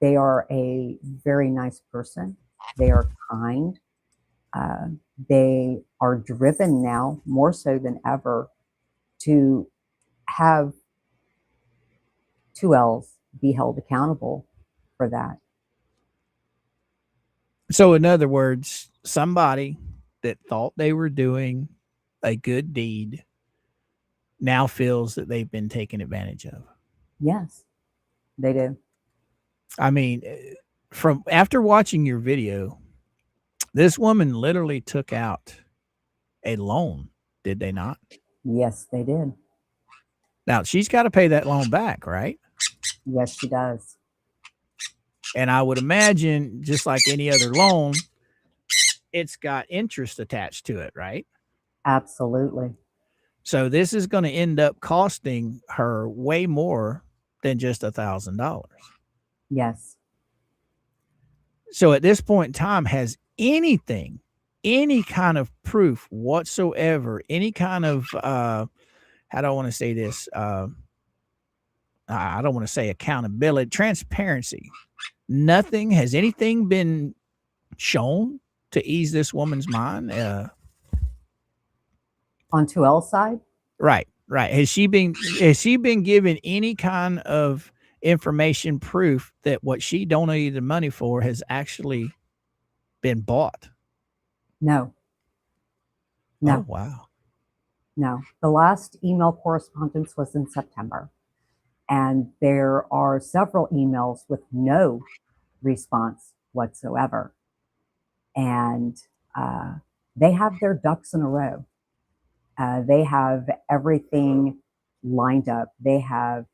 They are a very nice person. They are kind. They are driven now more so than ever to have 2Ls be held accountable for that. So, in other words, somebody that thought they were doing a good deed now feels that they've been taken advantage of. Yes, they do. I mean, from after watching your video, this woman literally took out a loan, did they not? Yes, they did. Now, she's got to pay that loan back, right? Yes, she does. And I would imagine, just like any other loan, it's got interest attached to it, right? Absolutely. So this is going to end up costing her way more than just $1,000. Yes. So at this point in time, has anything, any kind of proof whatsoever, any kind of how do I want to say this? I don't want to say accountability, transparency. Nothing. Has anything been shown to ease this woman's mind? On 2L side? Right. Has she been given any kind of information proof that what she donated the money for has actually been bought? No. Oh, wow. No. The last email correspondence was in September. And there are several emails with no response whatsoever. And they have their ducks in a row. They have everything lined up. They have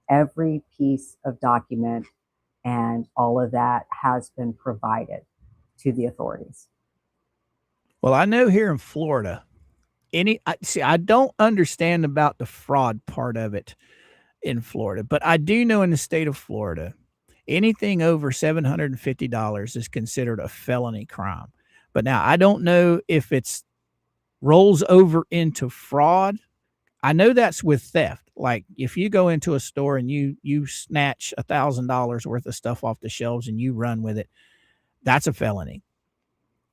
every piece of document, and all of that has been provided to the authorities. Well, I know here in Florida, I don't understand about the fraud part of it in Florida, but I do know in the state of Florida, anything over $750 is considered a felony crime. But now I don't know if it's rolls over into fraud. I know that's with theft. Like if you go into a store and you snatch $1,000 worth of stuff off the shelves and you run with it, that's a felony.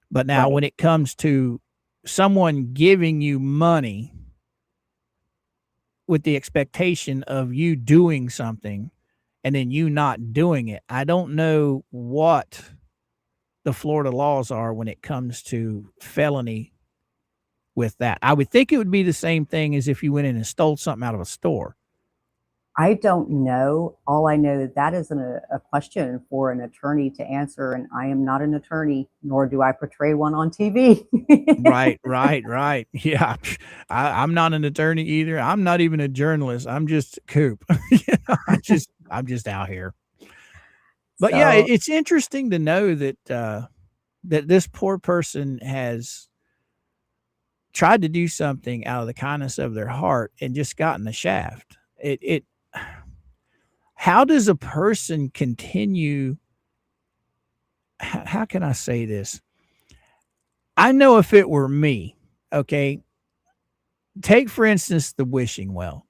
But now Right. when it comes to someone giving you money with the expectation of you doing something and then you not doing it. I don't know what the Florida laws are when it comes to felony with that. I would think it would be the same thing as if you went in and stole something out of a store. I don't know. All I know that is a question for an attorney to answer, and I am not an attorney, nor do I portray one on TV. Right. Yeah, I'm not an attorney either. I'm not even a journalist. I'm just Coop. I'm just out here. But yeah, So it's interesting to know that that this poor person has tried to do something out of the kindness of their heart and just gotten the shaft. It how does a person continue? How can I say this? I know if it were me, okay, take for instance the wishing well.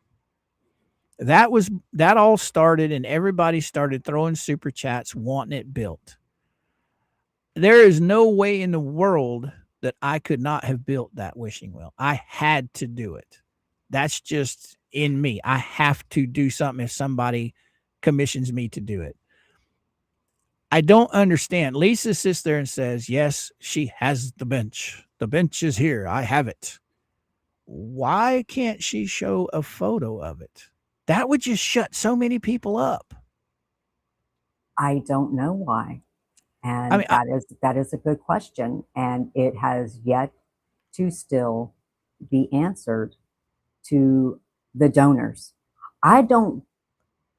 That all started and everybody started throwing super chats wanting it built. There is no way in the world that I could not have built that wishing well. I had to do it. That's just in me. I have to do something if somebody commissions me to do it. I don't understand. Lisa sits there and says, yes, she has the bench. The bench is here. I have it. Why can't she show a photo of it? That would just shut so many people up. I don't know why. I And mean, that is a good question. And it has yet to still be answered to the donors. I don't,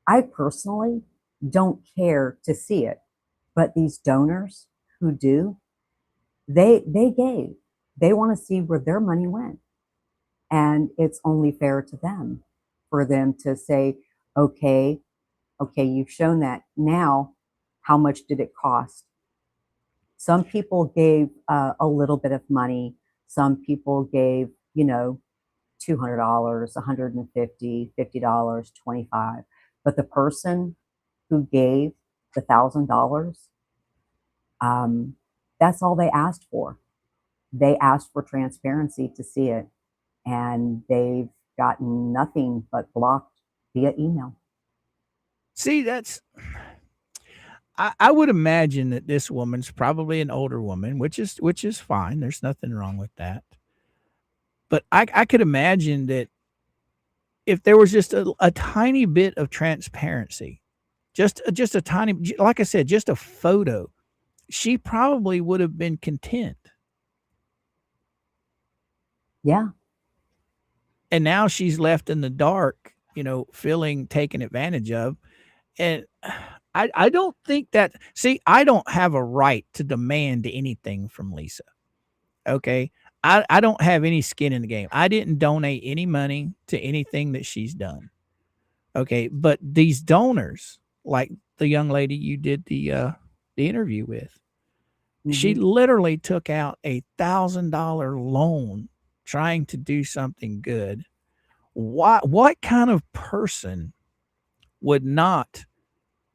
I personally don't care to see it, but these donors who do, they gave. They want to see where their money went. And it's only fair to them for them to say, okay, okay, you've shown that. Now, how much did it cost? Some people gave a little bit of money. Some people gave, you know, $200, $150, $50, 25. But the person who gave the $1,000, that's all they asked for. They asked for transparency to see it, and they've gotten nothing but blocked via email. see, I would imagine that this woman's probably an older woman, which is fine. There's nothing wrong with that. But I could imagine that if there was just a tiny bit of transparency, just a tiny, like I said, just a photo, she probably would have been content. Yeah. And now she's left in the dark, you know, feeling taken advantage of. And I don't think that, see, I don't have a right to demand anything from Lisa. Okay. I don't have any skin in the game. I didn't donate any money to anything that she's done. Okay. But these donors, like the young lady you did the interview with, she literally took out $1,000 loan trying to do something good. What kind of person would not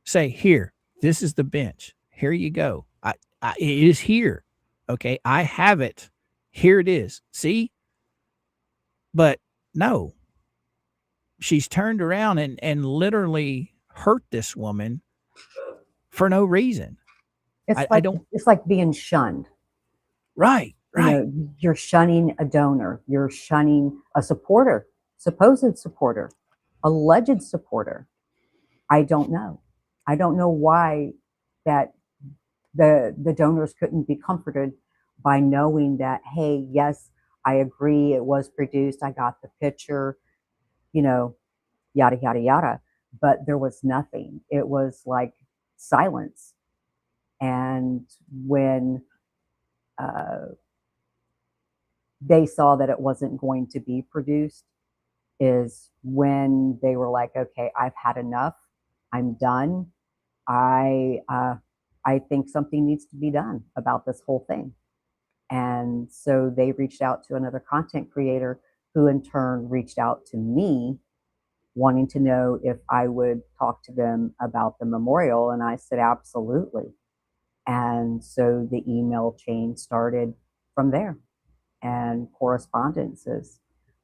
say, here, this is the bench. Here you go. It is here. Okay. I have it. Here it is. See? But no, she's turned around and literally hurt this woman for no reason. I don't. It's like being shunned. Right. You know, you're shunning a donor, you're shunning a supporter, supposed supporter, alleged supporter. I don't know. I don't know why that the donors couldn't be comforted by knowing that, hey, yes, I agree, it was produced, I got the picture, you know, yada yada yada. But there was nothing. It was like silence. And when they saw that it wasn't going to be produced, is when they were like, okay, I've had enough. I'm done. I I think something needs to be done about this whole thing. And so they reached out to another content creator who in turn reached out to me wanting to know if I would talk to them about the memorial. And I said, absolutely. And so the email chain started from there and correspondences.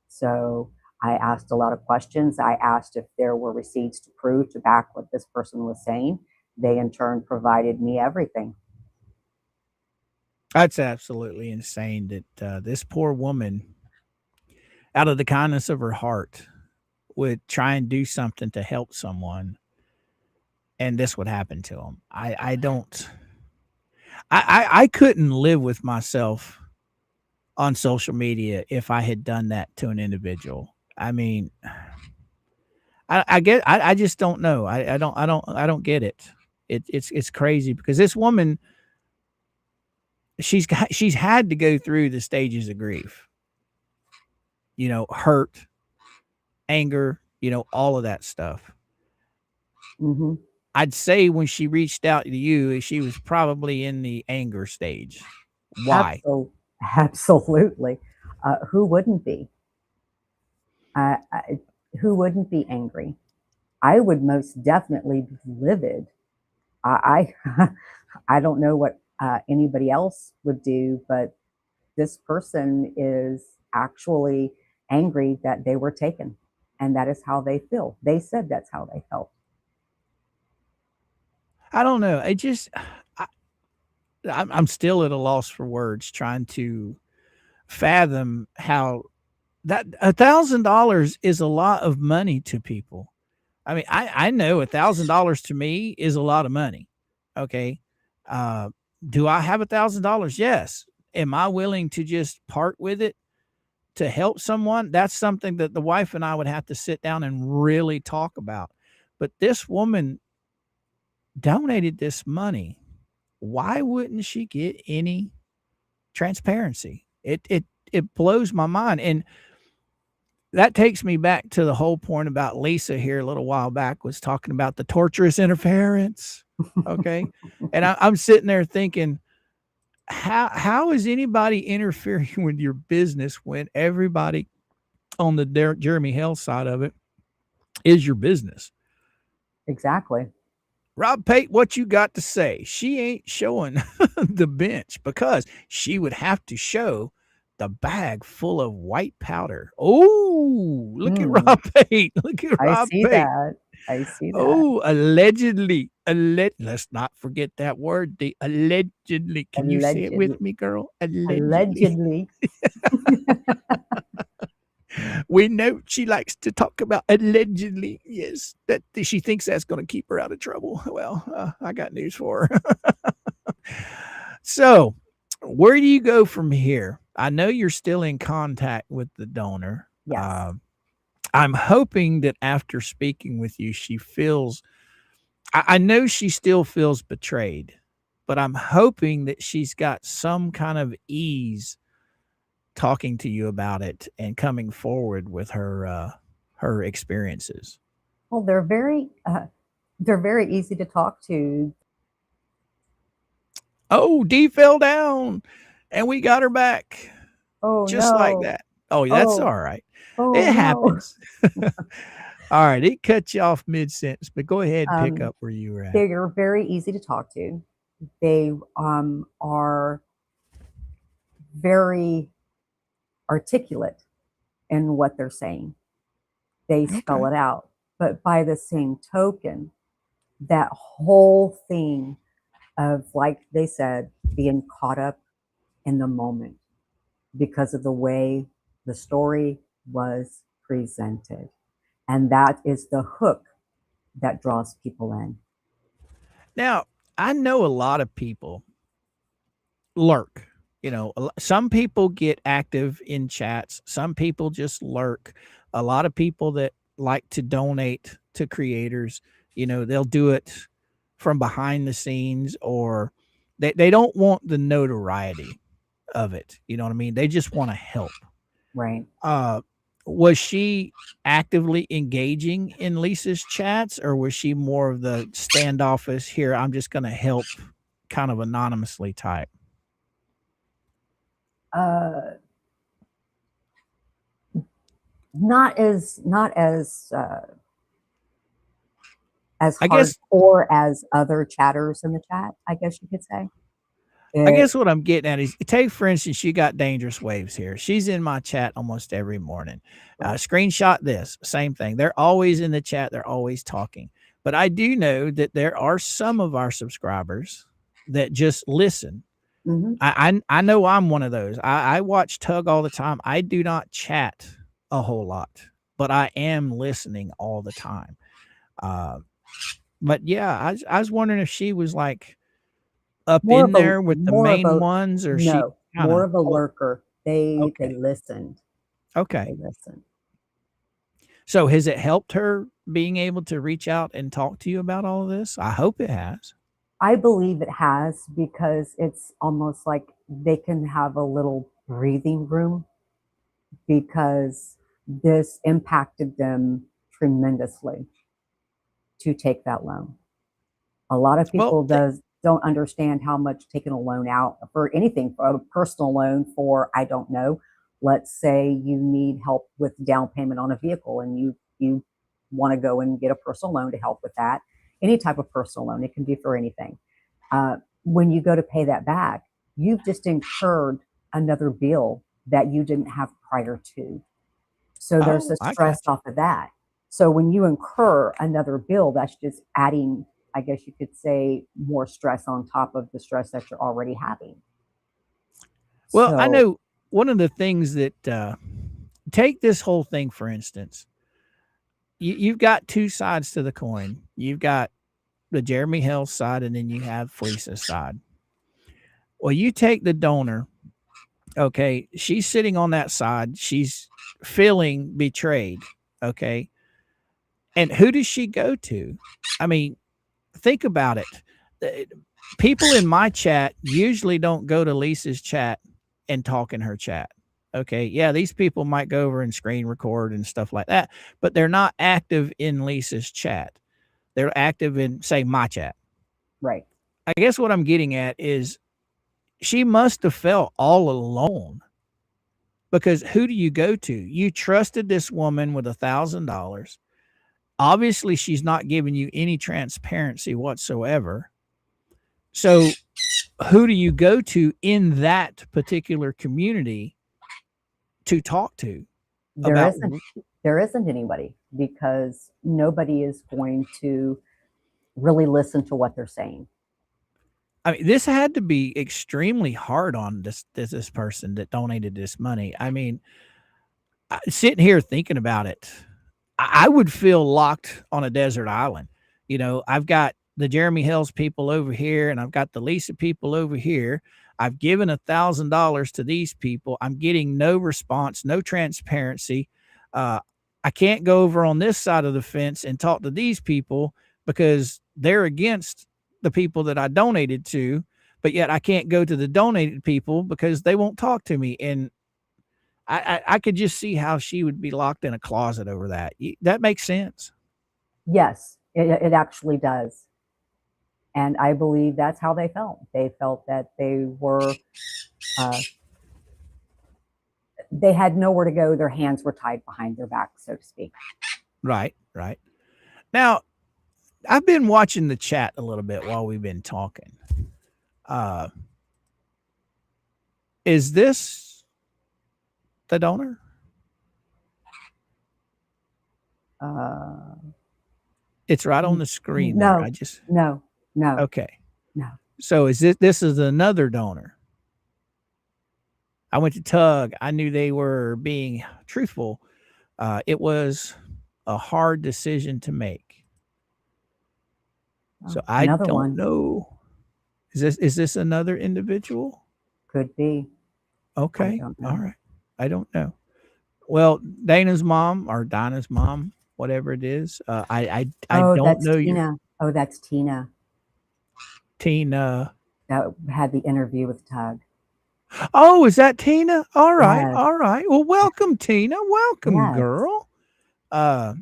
So I asked a lot of questions. I asked if there were receipts to prove to back what this person was saying. They in turn provided me everything. That's absolutely insane that this poor woman, out of the kindness of her heart, would try and do something to help someone, and this would happen to them. I don't. I couldn't live with myself on social media if I had done that to an individual. I mean, I just don't know. I don't get it. It's crazy because this woman, she's had to go through the stages of grief. You know, hurt, anger, you know, all of that stuff. Mm-hmm. I'd say when she reached out to you, she was probably in the anger stage. Why? Absolutely. Who wouldn't be? Who wouldn't be angry? I would most definitely be livid. I I don't know what anybody else would do, but this person is actually angry that they were taken, and that is how they feel. They said that's how they felt. I don't know. I, I'm still at a loss for words trying to fathom how that $1,000 is a lot of money to people. I mean, I know $1,000 to me is a lot of money. Okay. Uh, do I have $1,000? Yes. Am I willing to just part with it to help someone? That's something that the wife and I would have to sit down and really talk about. But this woman donated this money. Why wouldn't she get any transparency? It blows my mind. And that takes me back to the whole point about Lisa here a little while back was talking about the torturous interference. Okay. And I'm sitting there thinking, how is anybody interfering with your business when everybody on the Jeremy Hale side of it is your business? Exactly. Rob Pate, what you got to say? She ain't showing the bench because she would have to show the bag full of white powder. Oh, look at Rob Pate. Look at I Rob see Pate. that. I see that. Oh, allegedly. Let's not forget that word. The allegedly. Can you say it with me, girl? Allegedly. We know she likes to talk about allegedly. Yes, that she thinks that's going to keep her out of trouble. Well, I got news for her. So, where do you go from here? I know you're still in contact with the donor. Yes. I'm hoping that after speaking with you, she feels, I know she still feels betrayed, but I'm hoping that she's got some kind of ease talking to you about it and coming forward with her experiences. Well, they're very easy to talk to. Oh, D fell down and we got her back. Oh Just like no. that. Oh, that's all right. Oh It no. happens. All right. It cut you off mid sentence, but go ahead and pick up where you were at. They're very easy to talk to. They are very articulate in what they're saying. They spell it out. But by the same token, that whole thing of, like they said, being caught up in the moment because of the way the story was presented. And that is the hook that draws people in. Now, I know a lot of people lurk. You know, some people get active in chats. Some people just lurk. A lot of people that like to donate to creators, you know, they'll do it from behind the scenes, or they don't want the notoriety of it. You know what I mean? They just want to help. Right. Was she actively engaging in Lisa's chats, or was she more of the standoffish here, I'm just going to help kind of anonymously type? Not as I guess hardcore as other chatters in the chat, I guess you could say. I guess what I'm getting at is, take for instance, you got Dangerous Waves here. She's in my chat almost every morning. Right. Screenshot this, same thing. They're always in the chat. They're always talking. But I do know that there are some of our subscribers that just listen. Mhm. I know I'm one of those. I watch Tug all the time. I do not chat a whole lot, but I am listening all the time. But yeah, I was wondering if she was like up More in of a there with the more of main a ones, or she no, kind more of of a lurker. They okay. listened. Okay. They listened. So has it helped her being able to reach out and talk to you about all of this? I hope it has. I believe it has, because it's almost like they can have a little breathing room, because this impacted them tremendously to take that loan. A lot of Well, people don't understand how much taking a loan out for anything, for a personal loan for, I don't know, let's say you need help with down payment on a vehicle, and you want to go and get a personal loan to help with that. Any type of personal loan, it can be for anything. When you go to pay that back, you've just incurred another bill that you didn't have prior to. So there's a I stress got you. off of that. So when you incur another bill, that's just adding, I guess you could say, more stress on top of the stress that you're already having. Well, I So know one of the things that take this whole thing, for instance, you've got two sides to the coin. You've got the Jeremy Hill side, and then you have Felisa's side. Well, you take the donor. Okay, she's sitting on that side. She's feeling betrayed. Okay, and who does she go to? I mean, think about it. People in my chat usually don't go to Lisa's chat and talk in her chat. Okay, yeah, these people might go over and screen record and stuff like that, but they're not active in Lisa's chat. They're active in, say, my chat. right. I guess what I'm getting at is she must have felt all alone, because who do you go to? You trusted this woman with $1,000. Obviously, she's not giving you any transparency whatsoever. So who do you go to in that particular community to talk to There about? isn't anybody, because nobody is going to really listen to what they're saying. I mean, this had to be extremely hard on this person that donated this money. I mean, sitting here thinking about it, I would feel locked on a desert island. You know, I've got the Jeremy Hills people over here, and I've got the Lisa people over here. I've given $1,000 to these people. I'm getting no response, no transparency. I can't go over on this side of the fence and talk to these people because they're against the people that I donated to, but yet I can't go to the donated people because they won't talk to me. And I could just see how she would be locked in a closet over that. That makes sense. Yes, it actually does. And I believe that's how they felt. They felt that they were, they had nowhere to go. Their hands were tied behind their back, so to speak. Right, right. Now, I've been watching the chat a little bit while we've been talking. Is this the donor? It's right on the screen there. No, no, no, okay. no. So this is another donor. I went to Tug. I knew they were being truthful. It was a hard decision to make. So I Another don't one. know. Is this another individual? Could be. Okay. All right. I don't know. Well, Dana's mom or Dinah's mom, whatever it is. I don't that's know Tina. Oh, that's Tina Tina. that had the interview with Tug. Oh, is that Tina? All right. Yes. All right. Well, welcome, Tina. Welcome, Yes. girl. Now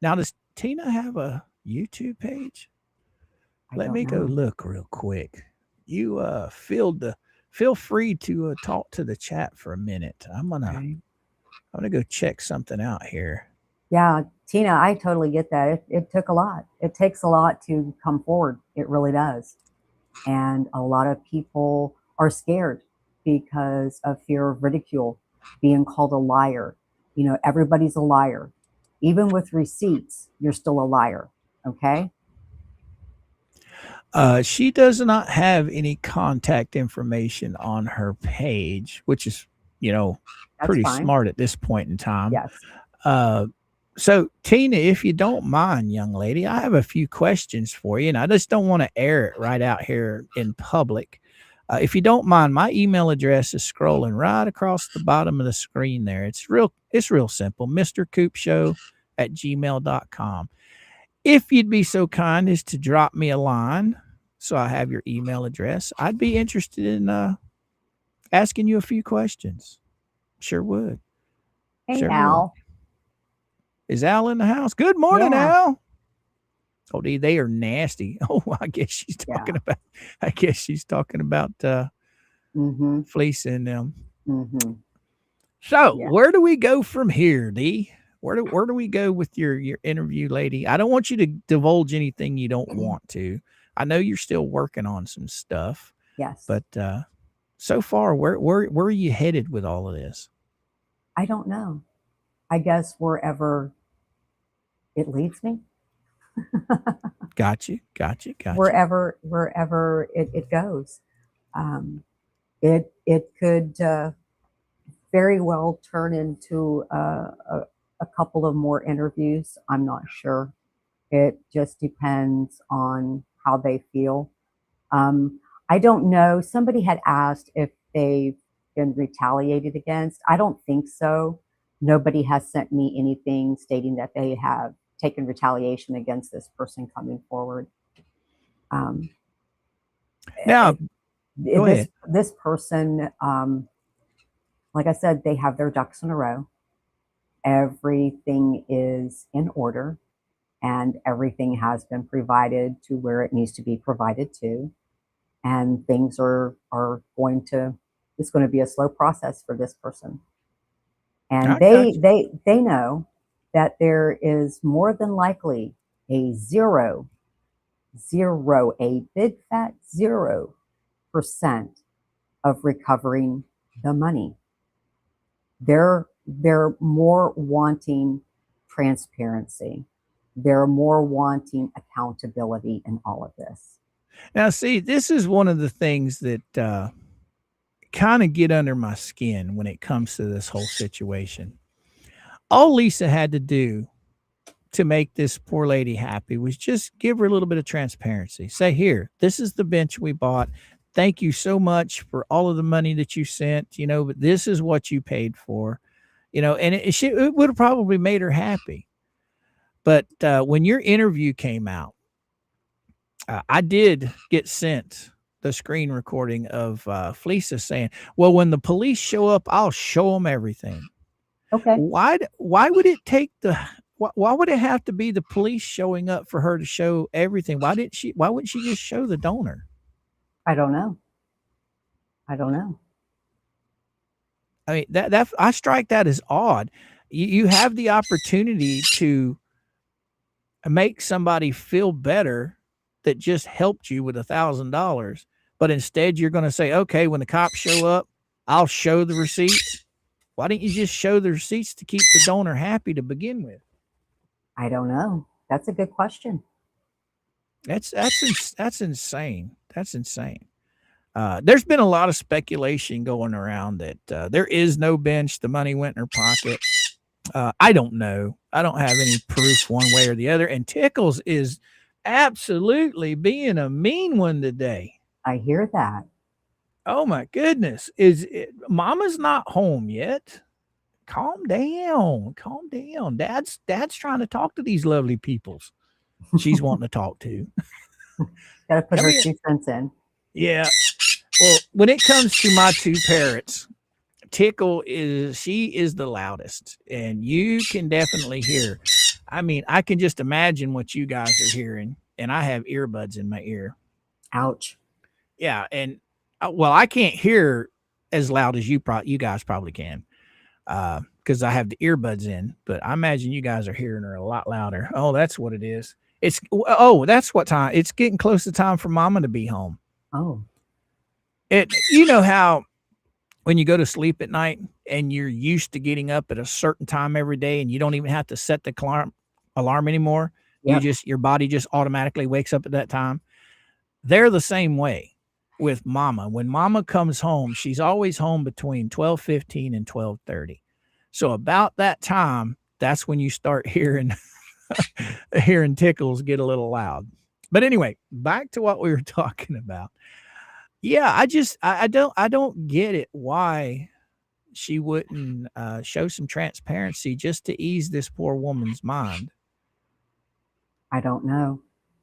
does Tina have a YouTube page? Let me go look real quick. You feel free to talk to the chat for a minute. I'm gonna go check something out here. Yeah, Tina, I totally get that. It took a lot. It takes a lot to come forward. It really does. And a lot of people are scared because of fear of ridicule, being called a liar. You know, everybody's a liar. Even with receipts, you're still a liar. Okay. She does not have any contact information on her page, which is, you know, That's pretty fine. smart at this point in time. Yes. So, Tina, if you don't mind, young lady, I have a few questions for you, and I just don't want to air it right out here in public. If you don't mind, my email address is scrolling right across the bottom of the screen there. It's real simple. MrCoopShow@gmail.com. If you'd be so kind as to drop me a line so I have your email address, I'd be interested in asking you a few questions. Sure would. Hey, Sure Al. would. Is Al in the house? Good morning, Yeah. Al. Oh, they are nasty. Oh, I guess she's talking about. I guess she's talking about fleecing them. So, where do we go from here, D? Where do we go with your interview, lady? I don't want you to divulge anything you don't want to. I know you're still working on some stuff. Yes. But so far, where are you headed with all of this? I don't know. I guess wherever it leads me. Got you. Wherever it goes. It could very well turn into a couple of more interviews. I'm not sure. It just depends on how they feel. I don't know. Somebody had asked if they've been retaliated against. I don't think so. Nobody has sent me anything stating that they have taken retaliation against this person coming forward. Now, go ahead. This person, like I said, they have their ducks in a row. Everything is in order, and everything has been provided to where it needs to be provided to. And things are going to, it's going to be a slow process for this person. And they know that there is more than likely a big fat 0% of recovering the money. They're more wanting transparency. They're more wanting accountability in all of this. Now, see, this is one of the things that kind of get under my skin when it comes to this whole situation. All Lisa had to do to make this poor lady happy was just give her a little bit of transparency. Say, here, this is the bench we bought. Thank you so much for all of the money that you sent, you know, but this is what you paid for, you know, and it would have probably made her happy. But when your interview came out, I did get sent the screen recording of Fleesa saying, well, when the police show up, I'll show them everything. Okay. Why would it take why would it have to be the police showing up for her to show everything? Why wouldn't she just show the donor? I don't know. I mean, that I strike that as odd. You have the opportunity to make somebody feel better that just helped you with $1,000, but instead you're going to say, okay, when the cops show up, I'll show the receipt. Why didn't you just show the receipts to keep the donor happy to begin with? I don't know. That's a good question. That's insane. That's insane. There's been a lot of speculation going around that there is no bench. The money went in her pocket. I don't know. I don't have any proof one way or the other. And Tickles is absolutely being a mean one today. I hear that. Oh my goodness. Mama's not home yet? Calm down. Dad's trying to talk to these lovely peoples she's wanting to talk to. Gotta put her 2 cents in. Yeah. Well, when it comes to my 2 parrots, Tickle she is the loudest, and you can definitely hear. I mean, I can just imagine what you guys are hearing, and I have earbuds in my ear. Ouch. Yeah, and well, I can't hear as loud as you guys probably can, because I have the earbuds in. But I imagine you guys are hearing her a lot louder. Oh, that's what it is. That's what time. It's getting close to time for Mama to be home. Oh. You know how when you go to sleep at night and you're used to getting up at a certain time every day and you don't even have to set the alarm anymore. Yep. Your body just automatically wakes up at that time. They're the same way with mama. When mama comes home, she's always home between 12:15 and 12:30. So about that time, that's when you start hearing hearing tickles get a little loud. But anyway, back to what we were talking about. Yeah, I don't get it why she wouldn't show some transparency just to ease this poor woman's mind. I don't know.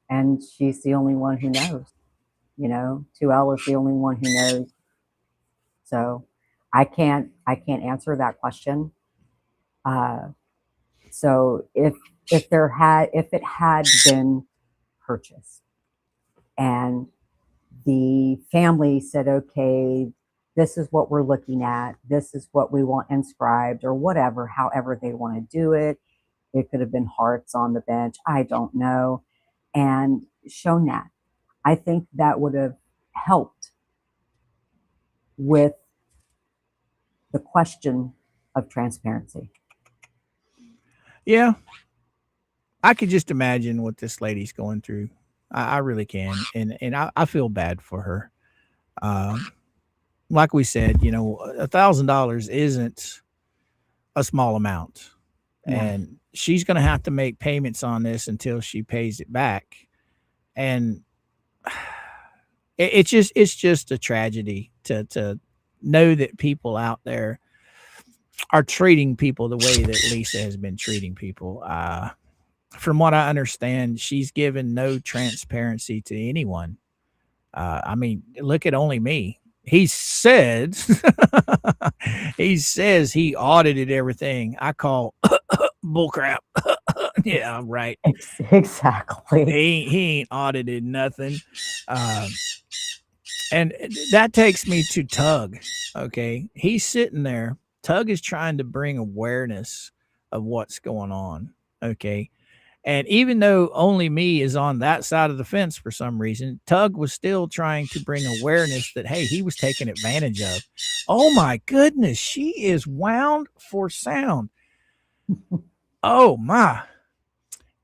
And she's the only one who knows. 2L is the only one who knows. So I can't answer that question. So if it had been purchased and the family said, okay, this is what we're looking at, this is what we want inscribed, or whatever, however they want to do it. It could have been hearts on the bench, I don't know, and shown that. I think that would have helped with the question of transparency. Yeah, I could just imagine what this lady's going through. I really can, and I feel bad for her. Like we said, $1,000 isn't a small amount, and she's going to have to make payments on this until she pays it back. And it's just a tragedy to know that people out there are treating people the way that Lisa has been treating people. From what I understand, she's given no transparency to anyone. I mean, look at Only Me. He said he says he audited everything. I call bullcrap. Yeah, right. Exactly. He ain't audited nothing. And that takes me to Tug. Okay. He's sitting there. Tug is trying to bring awareness of what's going on. Okay. And even though Only Me is on that side of the fence for some reason, Tug was still trying to bring awareness that, hey, he was taken advantage of. Oh my goodness. She is wound for sound. Oh my.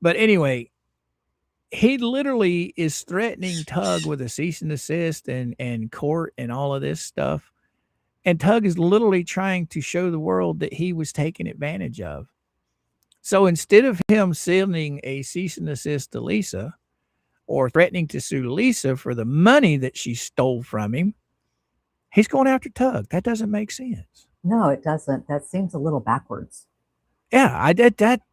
But anyway, he literally is threatening Tug with a cease and desist and court and all of this stuff. And Tug is literally trying to show the world that he was taken advantage of. So instead of him sending a cease and desist to Lisa or threatening to sue Lisa for the money that she stole from him, he's going after Tug. That doesn't make sense. No, it doesn't. That seems a little backwards. Yeah,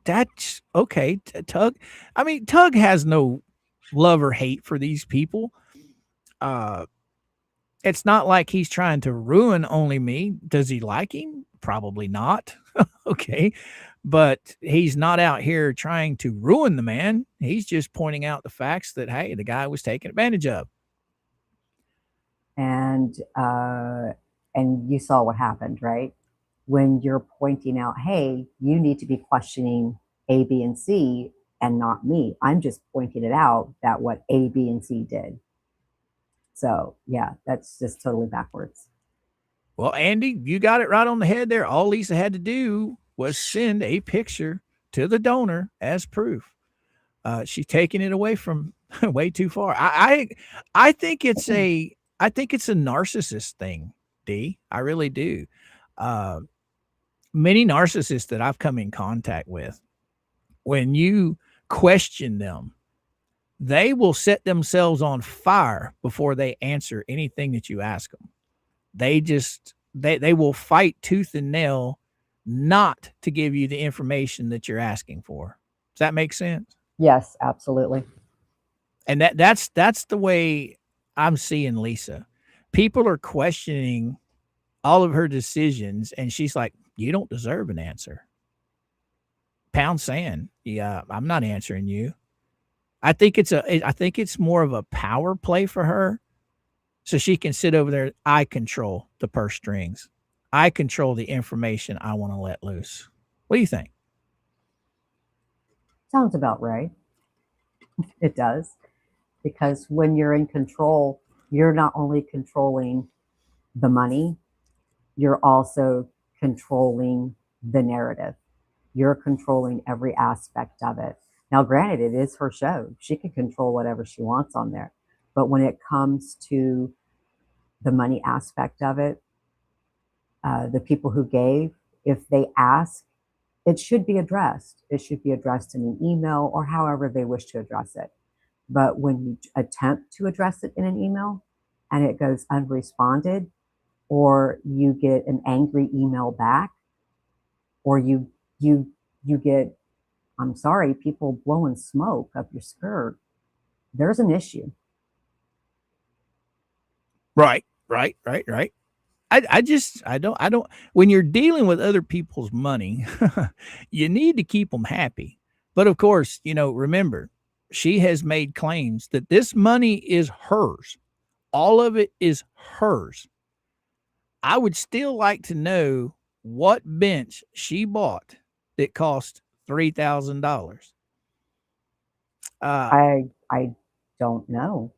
that's okay. Tug, I mean, Tug has no love or hate for these people. It's not like he's trying to ruin Only Me. Does he like him? Probably not. Okay. But he's not out here trying to ruin the man. He's just pointing out the facts that, hey, the guy was taken advantage of. And you saw what happened, right? When you're pointing out, hey, you need to be questioning A, B, and C and not me. I'm just pointing it out that what A, B, and C did. So yeah, that's just totally backwards. Well, Andy, you got it right on the head there. All Lisa had to do was send a picture to the donor as proof. She's taking it away from way too far. I think it's a narcissist thing, D. I really do. Many narcissists that I've come in contact with, when you question them, they will set themselves on fire before they answer anything that you ask them. They will fight tooth and nail not to give you the information that you're asking for. Does that make sense? Yes, absolutely. And that's the way I'm seeing Lisa. People are questioning all of her decisions, and she's like, you don't deserve an answer. Pound sand. Yeah, I'm not answering you. I think it's more of a power play for her. So she can sit over there. I control the purse strings. I control the information I want to let loose. What do you think? Sounds about right. It does. Because when you're in control, you're not only controlling the money, you're also controlling the narrative. You're controlling every aspect of it. Now, granted, it is her show. She can control whatever she wants on there. But when it comes to the money aspect of it, the people who gave, if they ask, it should be addressed. It should be addressed in an email or however they wish to address it. But when you attempt to address it in an email and it goes unresponded, or you get an angry email back, or you get, I'm sorry, people blowing smoke up your skirt, there's an issue. Right. I don't, when you're dealing with other people's money, you need to keep them happy. But of course, remember, she has made claims that this money is hers. All of it is hers. I would still like to know what bench she bought that cost $3,000. I don't know.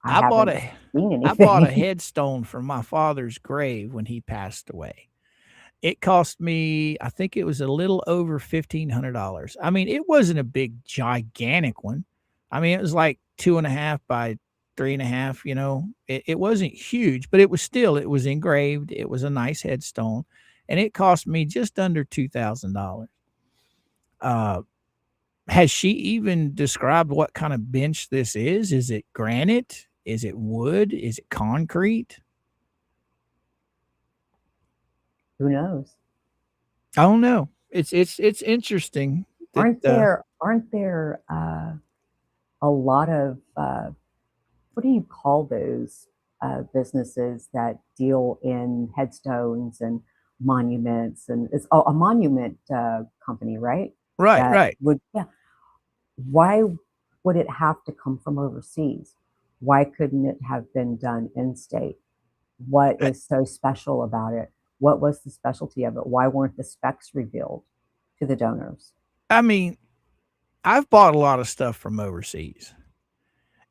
I bought haven't seen I bought a anything. headstone from my father's grave when he passed away. It cost me, I think it was a little over $1,500. I mean, it wasn't a big, gigantic one. I mean, it was like 2.5 by 3.5. It wasn't huge, but it was engraved. It was a nice headstone, and it cost me just under $2,000. Has she even described what kind of bench this is? Is it granite? Is it wood? Is it concrete? Who knows? I don't know. It's interesting. Aren't there a lot of what do you call those businesses that deal in headstones and monuments? And it's a monument company, right? Right. Yeah. Why would it have to come from overseas? Why couldn't it have been done in state? What is so special about it? What was the specialty of it? Why weren't the specs revealed to the donors? I mean, I've bought a lot of stuff from overseas,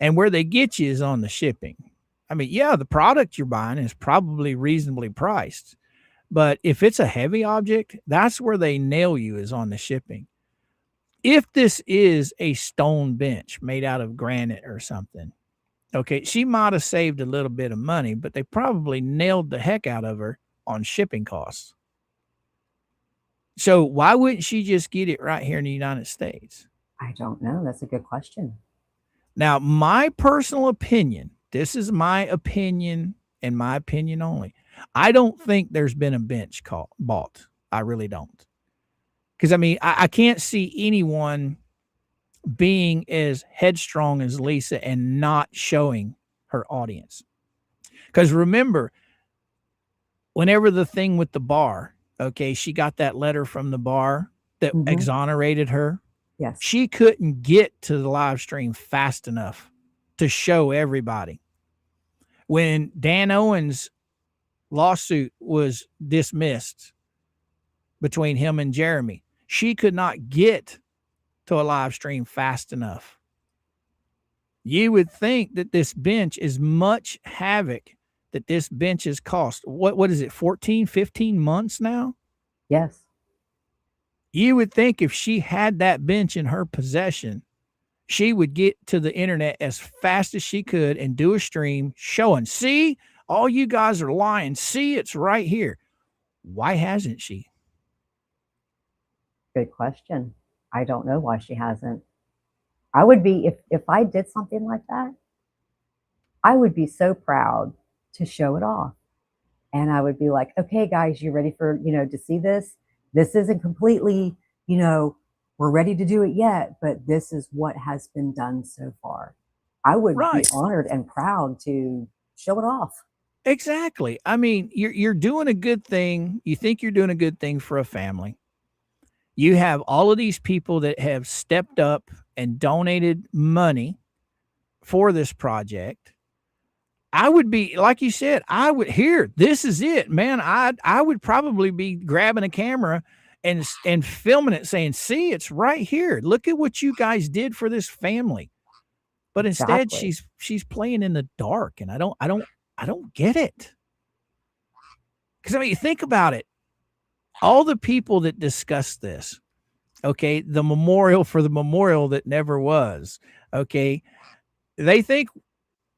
and where they get you is on the shipping. I mean, yeah, the product you're buying is probably reasonably priced, but if it's a heavy object, that's where they nail you, is on the shipping. If this is a stone bench made out of granite or something, okay, she might have saved a little bit of money, but they probably nailed the heck out of her on shipping costs. So why wouldn't she just get it right here in the United States? I don't know. That's a good question. Now, my personal opinion, this is my opinion and my opinion only. I don't think there's been a bench bought. I really don't. Because, I mean, I can't see anyone being as headstrong as Lisa and not showing her audience. Because remember, whenever the thing with the bar, okay, she got that letter from the bar that exonerated her. Yes. She couldn't get to the live stream fast enough to show everybody. When Dan Owens' lawsuit was dismissed between him and Jeremy, she could not get to a live stream fast enough. You would think that this bench, is much havoc that this bench has cost. What is it, 14, 15 months now? Yes. You would think if she had that bench in her possession, she would get to the internet as fast as she could and do a stream showing, see, all you guys are lying. See, it's right here. Why hasn't she? Good question. I don't know why she hasn't. I would be, if I did something like that, I would be so proud to show it off. And I would be like, okay, guys, you ready for, to see this? This isn't completely, we're ready to do it yet, but this is what has been done so far. I would be honored and proud to show it off. Exactly. I mean, you're doing a good thing. You think you're doing a good thing for a family. You have all of these people that have stepped up and donated money for this project. I would be, like you said, this is it, man. I would probably be grabbing a camera and filming it, saying, see, it's right here. Look at what you guys did for this family. But instead she's playing in the dark, and I don't get it. Because I mean, think about it. All the people that discuss this, okay, the memorial for the memorial that never was, okay, they think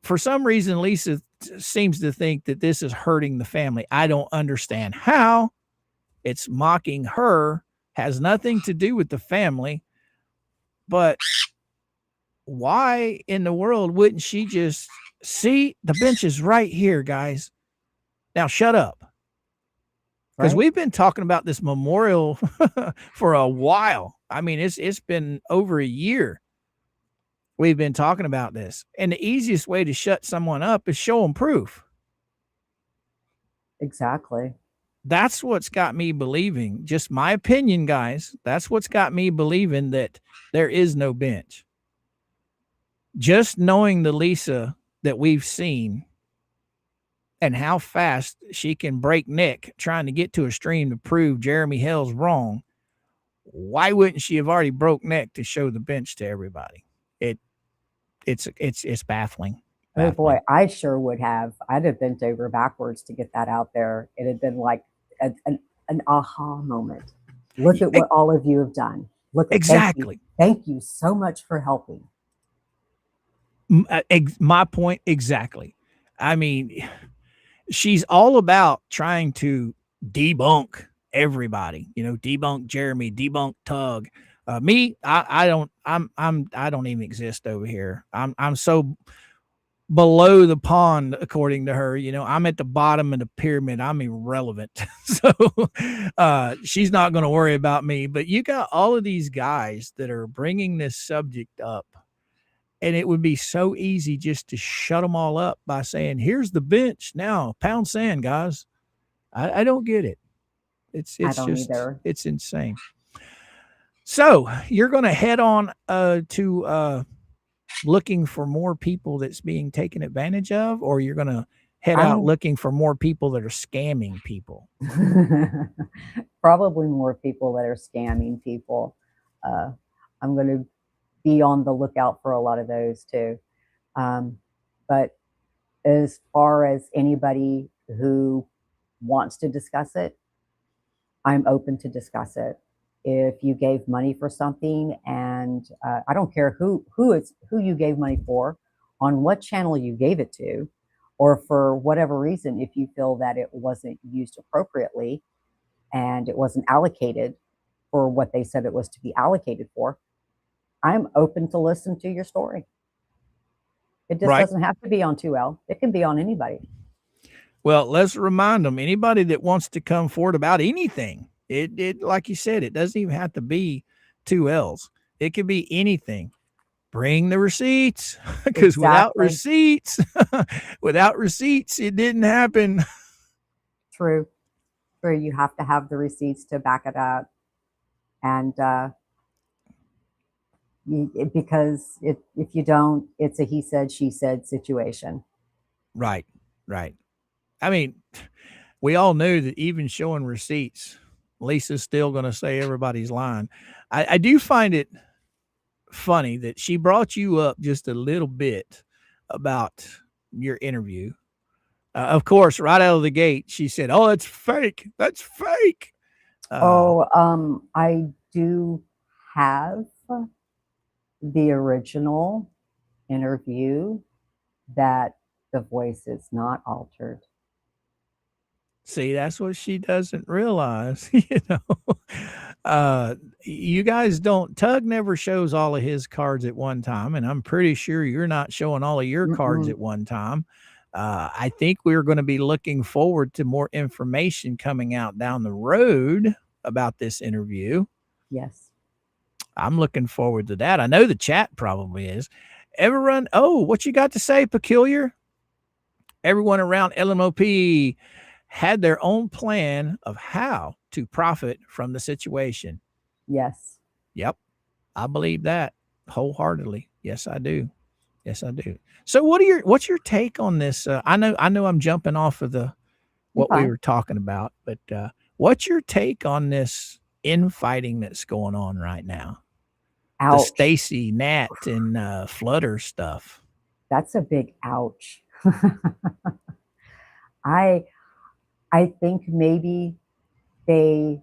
for some reason Lisa seems to think that this is hurting the family. I don't understand how. It's mocking her, has nothing to do with the family. But why in the world wouldn't she just see the bench is right here, guys? Now shut up. Because we've been talking about this memorial for a while. I mean, it's been over a year. We've been talking about this. And the easiest way to shut someone up is show them proof. Exactly. That's what's got me believing, just my opinion, guys. That's what's got me believing that there is no bench. Just knowing the Lisa that we've seen and how fast she can break neck trying to get to a stream to prove Jeremy Hale's wrong. Why wouldn't she have already broke neck to show the bench to everybody? It's baffling. Oh boy, I sure would have. I'd have bent over backwards to get that out there. It had been like an aha moment. Look at what all of you have done. Look at exactly. Thank you so much for helping. My point exactly. I mean, she's all about trying to debunk everybody, debunk Jeremy, debunk Tug. Me, I don't even exist over here. I'm so below the pond, according to her. I'm at the bottom of the pyramid. I'm irrelevant. So she's not going to worry about me. But you got all of these guys that are bringing this subject up. And it would be so easy just to shut them all up by saying, here's the bench now, pound sand, guys. I don't get it. It's just either. It's insane. So you're going to head on to looking for more people that's being taken advantage of, or you're going to head out looking for more people that are scamming people? Probably more people that are scamming people. I'm going to be on the lookout for a lot of those too. But as far as anybody who wants to discuss it, I'm open to discuss it. If you gave money for something, and I don't care who you gave money for, on what channel you gave it to, or for whatever reason, if you feel that it wasn't used appropriately and it wasn't allocated for what they said it was to be allocated for, I'm open to listen to your story. It just doesn't have to be on 2L. It can be on anybody. Well, let's remind them, anybody that wants to come forward about anything, it like you said, it doesn't even have to be 2Ls. It could be anything. Bring the receipts, because without receipts, it didn't happen. True. You have to have the receipts to back it up. And because if you don't, it's a he said, she said situation. Right. I mean, we all knew that even showing receipts, Lisa's still going to say everybody's lying. I do find it funny that she brought you up just a little bit about your interview. Of course, right out of the gate, she said, "Oh, it's fake. That's fake." I do have the original interview that the voice is not altered. See, that's what she doesn't realize. You guys don't, Tug never shows all of his cards at one time, and I'm pretty sure you're not showing all of your cards at one time. I think we're going to be looking forward to more information coming out down the road about this interview. Yes. I'm looking forward to that. I know the chat probably is. Everyone, what you got to say, Peculiar? Everyone around LMOP had their own plan of how to profit from the situation. Yes. Yep. I believe that wholeheartedly. Yes, I do. So what's your take on this? I know I'm jumping off of what we were talking about, but what's your take on this infighting that's going on right now? Ouch. The Stacy, Nat, and Flutter stuff. That's a big ouch. I I think maybe they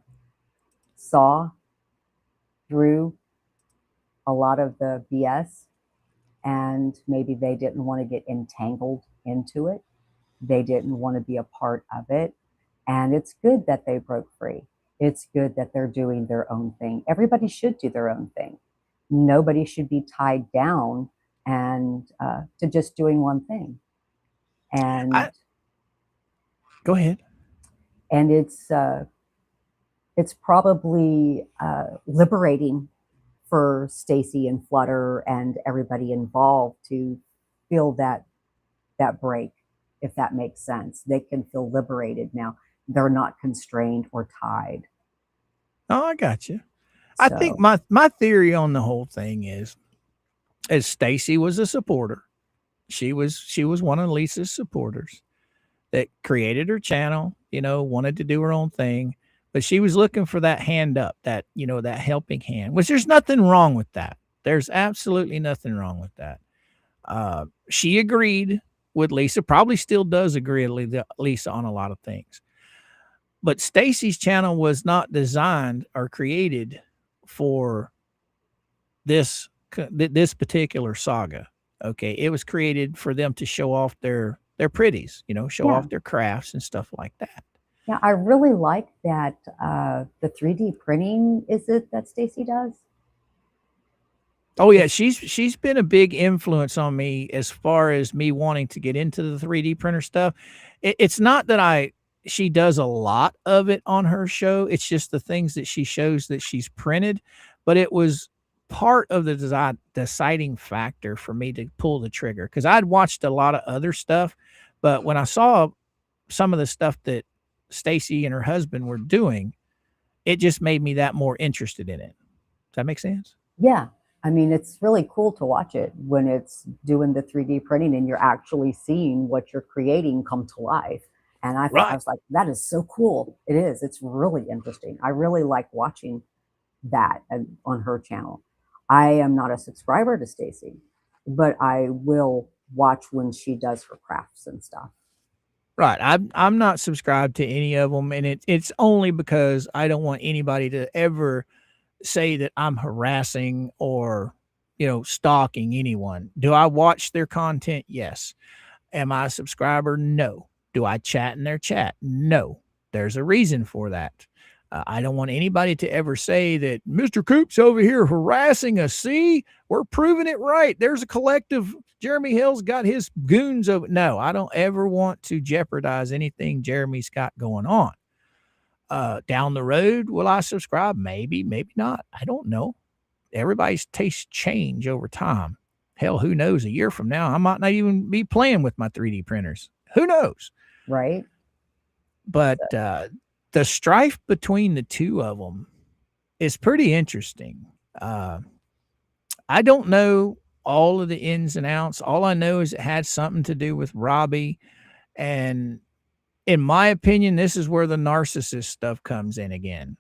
saw through a lot of the BS, and maybe they didn't want to get entangled into it. They didn't want to be a part of it. And it's good that they broke free. It's good that they're doing their own thing. Everybody should do their own thing. Nobody should be tied down and to just doing one thing. And go ahead. And it's probably liberating for Stacy and Flutter and everybody involved to feel that break, if that makes sense. They can feel liberated now. They're not constrained or tied. Oh, I got you. So, I think my theory on the whole thing is Stacy was a supporter. She was one of Lisa's supporters that created her channel, wanted to do her own thing, but she was looking for that hand up, that, that helping hand, which there's nothing wrong with that. There's absolutely nothing wrong with that. She agreed with Lisa, probably still does agree with Lisa on a lot of things. But Stacy's channel was not designed or created for this particular saga. Okay, it was created for them to show off their pretties, show off their crafts and stuff like that. Yeah, I really like that the 3D printing, is it that Stacy does? Oh yeah, she's been a big influence on me as far as me wanting to get into the 3D printer stuff. It's not that she does a lot of it on her show. It's just the things that she shows that she's printed, but it was part of the deciding factor for me to pull the trigger, because I'd watched a lot of other stuff, but when I saw some of the stuff that Stacy and her husband were doing, it just made me that more interested in it. Does that make sense? Yeah. I mean, it's really cool to watch it when it's doing the 3D printing and you're actually seeing what you're creating come to life. And I was like, that is so cool. It is. It's really interesting. I really like watching that on her channel. I am not a subscriber to Stacy, but I will watch when she does her crafts and stuff. Right. I'm not subscribed to any of them, and it's only because I don't want anybody to ever say that I'm harassing or, stalking anyone. Do I watch their content? Yes. Am I a subscriber? No. Do I chat in their chat? No. There's a reason for that. I don't want anybody to ever say that MrCoop's over here harassing us. See, we're proving it right. There's a collective. Jeremy Hill's got his goons over. No, I don't ever want to jeopardize anything Jeremy's got going on. Down the road, will I subscribe? Maybe, maybe not. I don't know. Everybody's tastes change over time. Hell, who knows? A year from now, I might not even be playing with my 3D printers. Who knows? Right. But the strife between the two of them is pretty interesting. I don't know all of the ins and outs. All I know is it had something to do with Robbie. And in my opinion, this is where the narcissist stuff comes in again.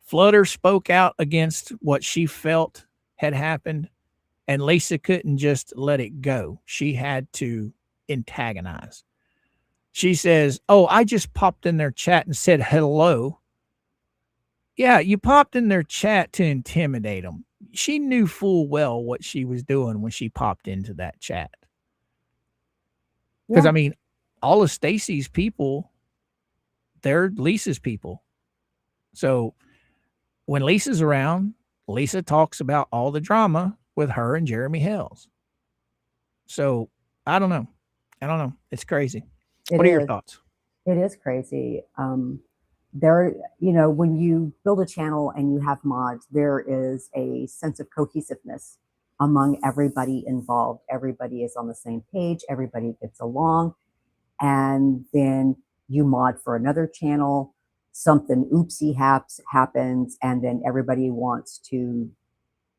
Flutter spoke out against what she felt had happened, and Lisa couldn't just let it go. She had to antagonize. She says, oh, I just popped in their chat and said hello. Yeah, you popped in their chat to intimidate them. She knew full well what she was doing when she popped into that chat. Because, I mean, all of Stacy's people, they're Lisa's people. So when Lisa's around, Lisa talks about all the drama with her and Jeremy Hales. So I don't know. It's crazy. What are your thoughts? It is crazy. When you build a channel and you have mods, there is a sense of cohesiveness among everybody involved. Everybody is on the same page. Everybody gets along. And then you mod for another channel, something oopsie happens, and then everybody wants to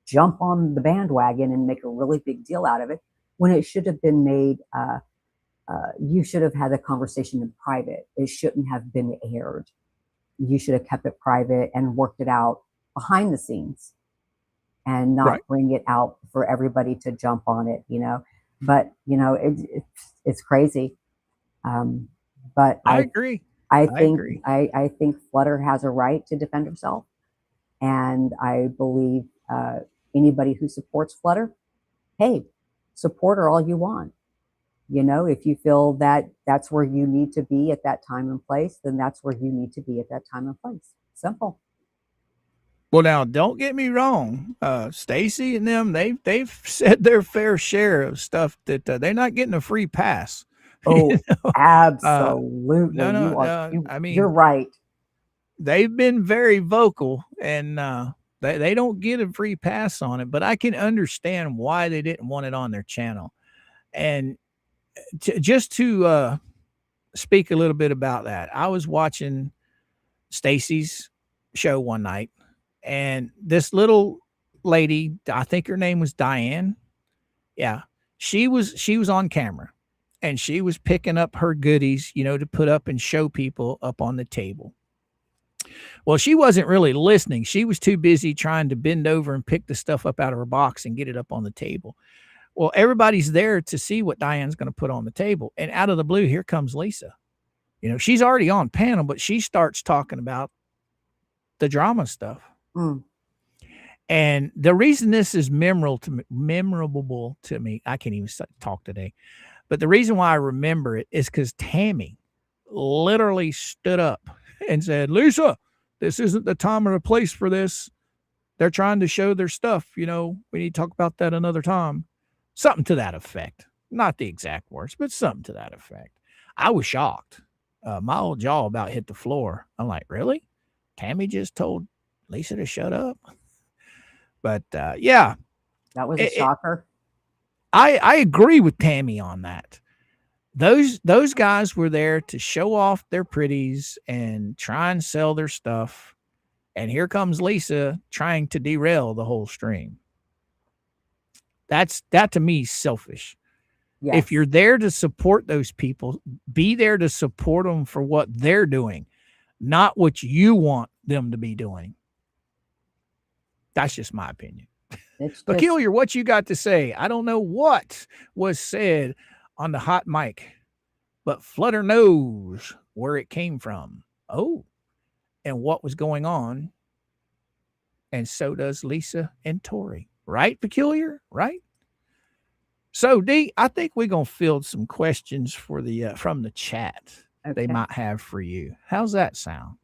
jump on the bandwagon and make a really big deal out of it, when it should have been made, you should have had a conversation in private. It shouldn't have been aired. You should have kept it private and worked it out behind the scenes and not bring it out for everybody to jump on it, But, it's crazy. But I agree. I I think agree. I think Flutter has a right to defend herself, and I believe anybody who supports Flutter, hey, support her all you want. You know, if you feel that that's where you need to be at that time and place, then that's where you need to be at that time and place. Simple. Well, now don't get me wrong. Stacy and them, they've said their fair share of stuff that they're not getting a free pass. Oh, know? absolutely. No. I You're mean, right. they've been very vocal, and they don't get a free pass on it. But I can understand why they didn't want it on their channel. And just to speak a little bit about that, I was watching Stacy's show one night, and this little lady, I think her name was Diane. Yeah, she was on camera, and she was picking up her goodies, to put up and show people up on the table. Well, she wasn't really listening. She was too busy trying to bend over and pick the stuff up out of her box and get it up on the table. Well, everybody's there to see what Diane's going to put on the table. And out of the blue, here comes Lisa. She's already on panel, but she starts talking about the drama stuff. Mm. And the reason this is memorable to me, I can't even talk today, but the reason why I remember it is because Tammy literally stood up and said, Lisa, this isn't the time or the place for this. They're trying to show their stuff. We need to talk about that another time. Something to that effect. Not the exact words, but something to that effect. I was shocked. My old jaw about hit the floor. I'm like, really? Tammy just told Lisa to shut up? But yeah. That was a shocker. I agree with Tammy on that. Those guys were there to show off their pretties and try and sell their stuff. And here comes Lisa trying to derail the whole stream. That to me is selfish. Yes. If you're there to support those people, be there to support them for what they're doing, not what you want them to be doing. That's just my opinion. Peculiar, what you got to say? I don't know what was said on the hot mic, but Flutter knows where it came from. Oh, and what was going on. And so does Lisa and Tori. Right, Peculiar? Right? So, D, I think we're going to field some questions for the from the chat they might have for you. How's that sound?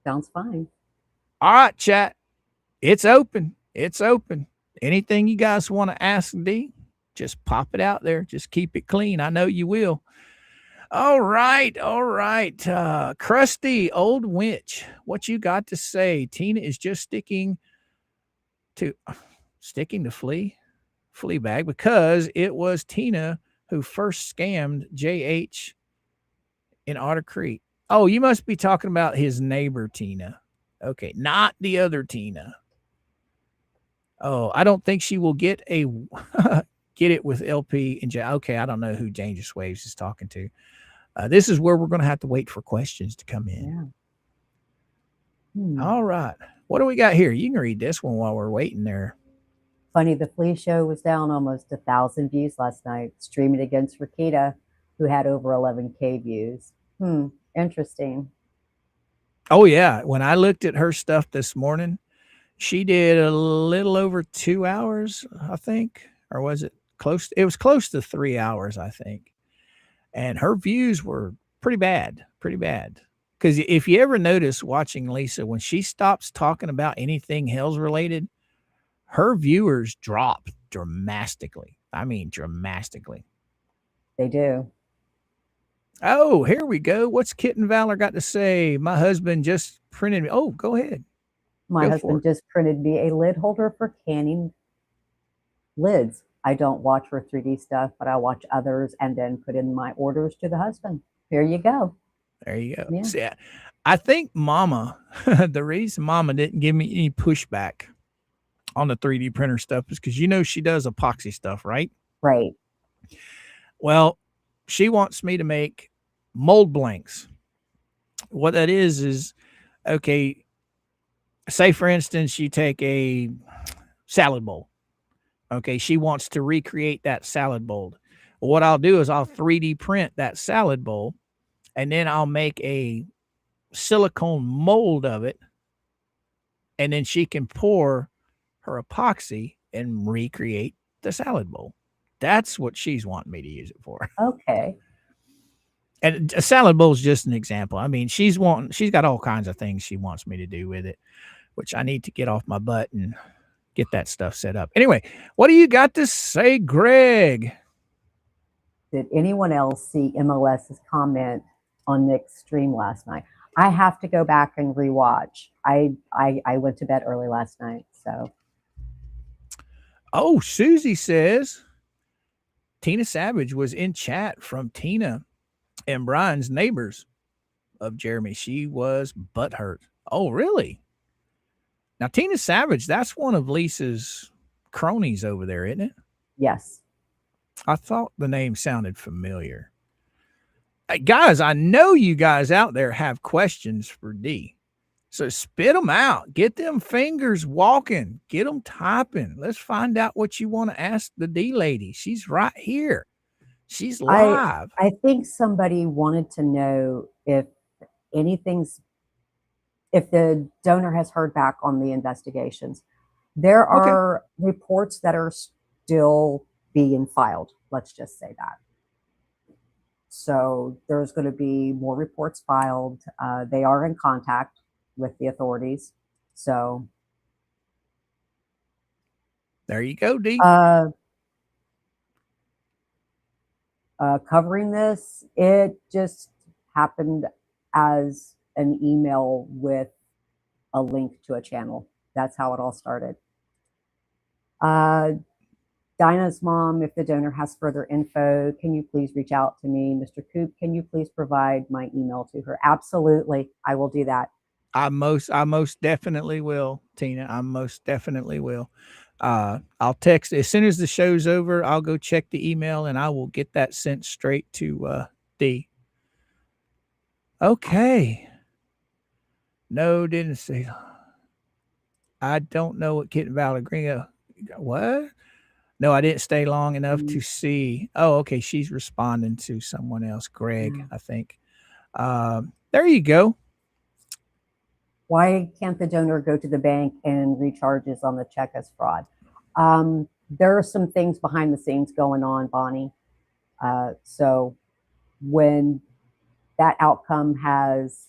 Sounds fine. All right, chat. It's open. It's open. Anything you guys want to ask D, just pop it out there. Just keep it clean. I know you will. All right. Crusty Old Witch, what you got to say? Tina is just sticking to Fleabag because it was Tina who first scammed JH in Otter Creek. Oh, you must be talking about his neighbor Tina. Okay, not the other Tina. Oh, I don't think she will get it with LP and J. Okay, I don't know who Dangerous Waves is talking to. This is where we're going to have to wait for questions to come in. Yeah. All right. What do we got here? You can read this one while we're waiting there. Funny, the Flea Show was down almost 1,000 views last night, streaming against Rakita, who had over 11K views. Interesting. Oh, yeah. When I looked at her stuff this morning, she did a little over 2 hours, I think. Or was it close? It was close to 3 hours, I think. And her views were pretty bad. Because if you ever notice watching Lisa, when she stops talking about anything Hales related, her viewers drop dramatically. I mean, dramatically. They do. Oh, here we go. What's Kitten Valor got to say? My husband just printed me. Oh, go ahead. My husband just printed me a lid holder for canning lids. I don't watch for 3D stuff, but I watch others and then put in my orders to the husband. Here you go. There you go. Yeah. So, I think Mama, the reason Mama didn't give me any pushback on the 3D printer stuff is because she does epoxy stuff, right? Right. Well, she wants me to make mold blanks. What that is okay, say for instance, you take a salad bowl. Okay, she wants to recreate that salad bowl. What I'll do is I'll 3D print that salad bowl, and then I'll make a silicone mold of it, and then she can pour her epoxy and recreate the salad bowl. That's what she's wanting me to use it for. Okay. And a salad bowl is just an example. I mean, she's got all kinds of things she wants me to do with it, which I need to get off my butt and get that stuff set up. Anyway, what do you got to say, Greg? Did anyone else see MLS's comment on Nick's stream last night? I have to go back and rewatch. I went to bed early last night, so. Oh, Susie says Tina Savage was in chat from Tina and Brian's neighbors of Jeremy. She was butthurt. Oh, really? Now, Tina Savage, that's one of Lisa's cronies over there, isn't it? Yes. I thought the name sounded familiar. Hey, guys, I know you guys out there have questions for D. So spit them out. Get them fingers walking. Get them typing. Let's find out what you want to ask the D lady. She's right here. She's live. I think somebody wanted to know if the donor has heard back on the investigations. There are reports that are still being filed. Let's just say that. So there's going to be more reports filed. They are in contact with the authorities. So there you go, D. Covering this, it just happened as an email with a link to a channel. That's how it all started. Dinah's mom, if the donor has further info, can you please reach out to me? Mr. Coop, can you please provide my email to her? Absolutely, I will do that. I most definitely will, Tina. I most definitely will. I'll text as soon as the show's over. I'll go check the email and I will get that sent straight to D. Okay. No, didn't say. I don't know what Kitten Valagringa. What? No, I didn't stay long enough to see. Oh, okay. She's responding to someone else, Greg, I think. There you go. Why can't the donor go to the bank and recharges on the check as fraud? There are some things behind the scenes going on, Bonnie. So when that outcome has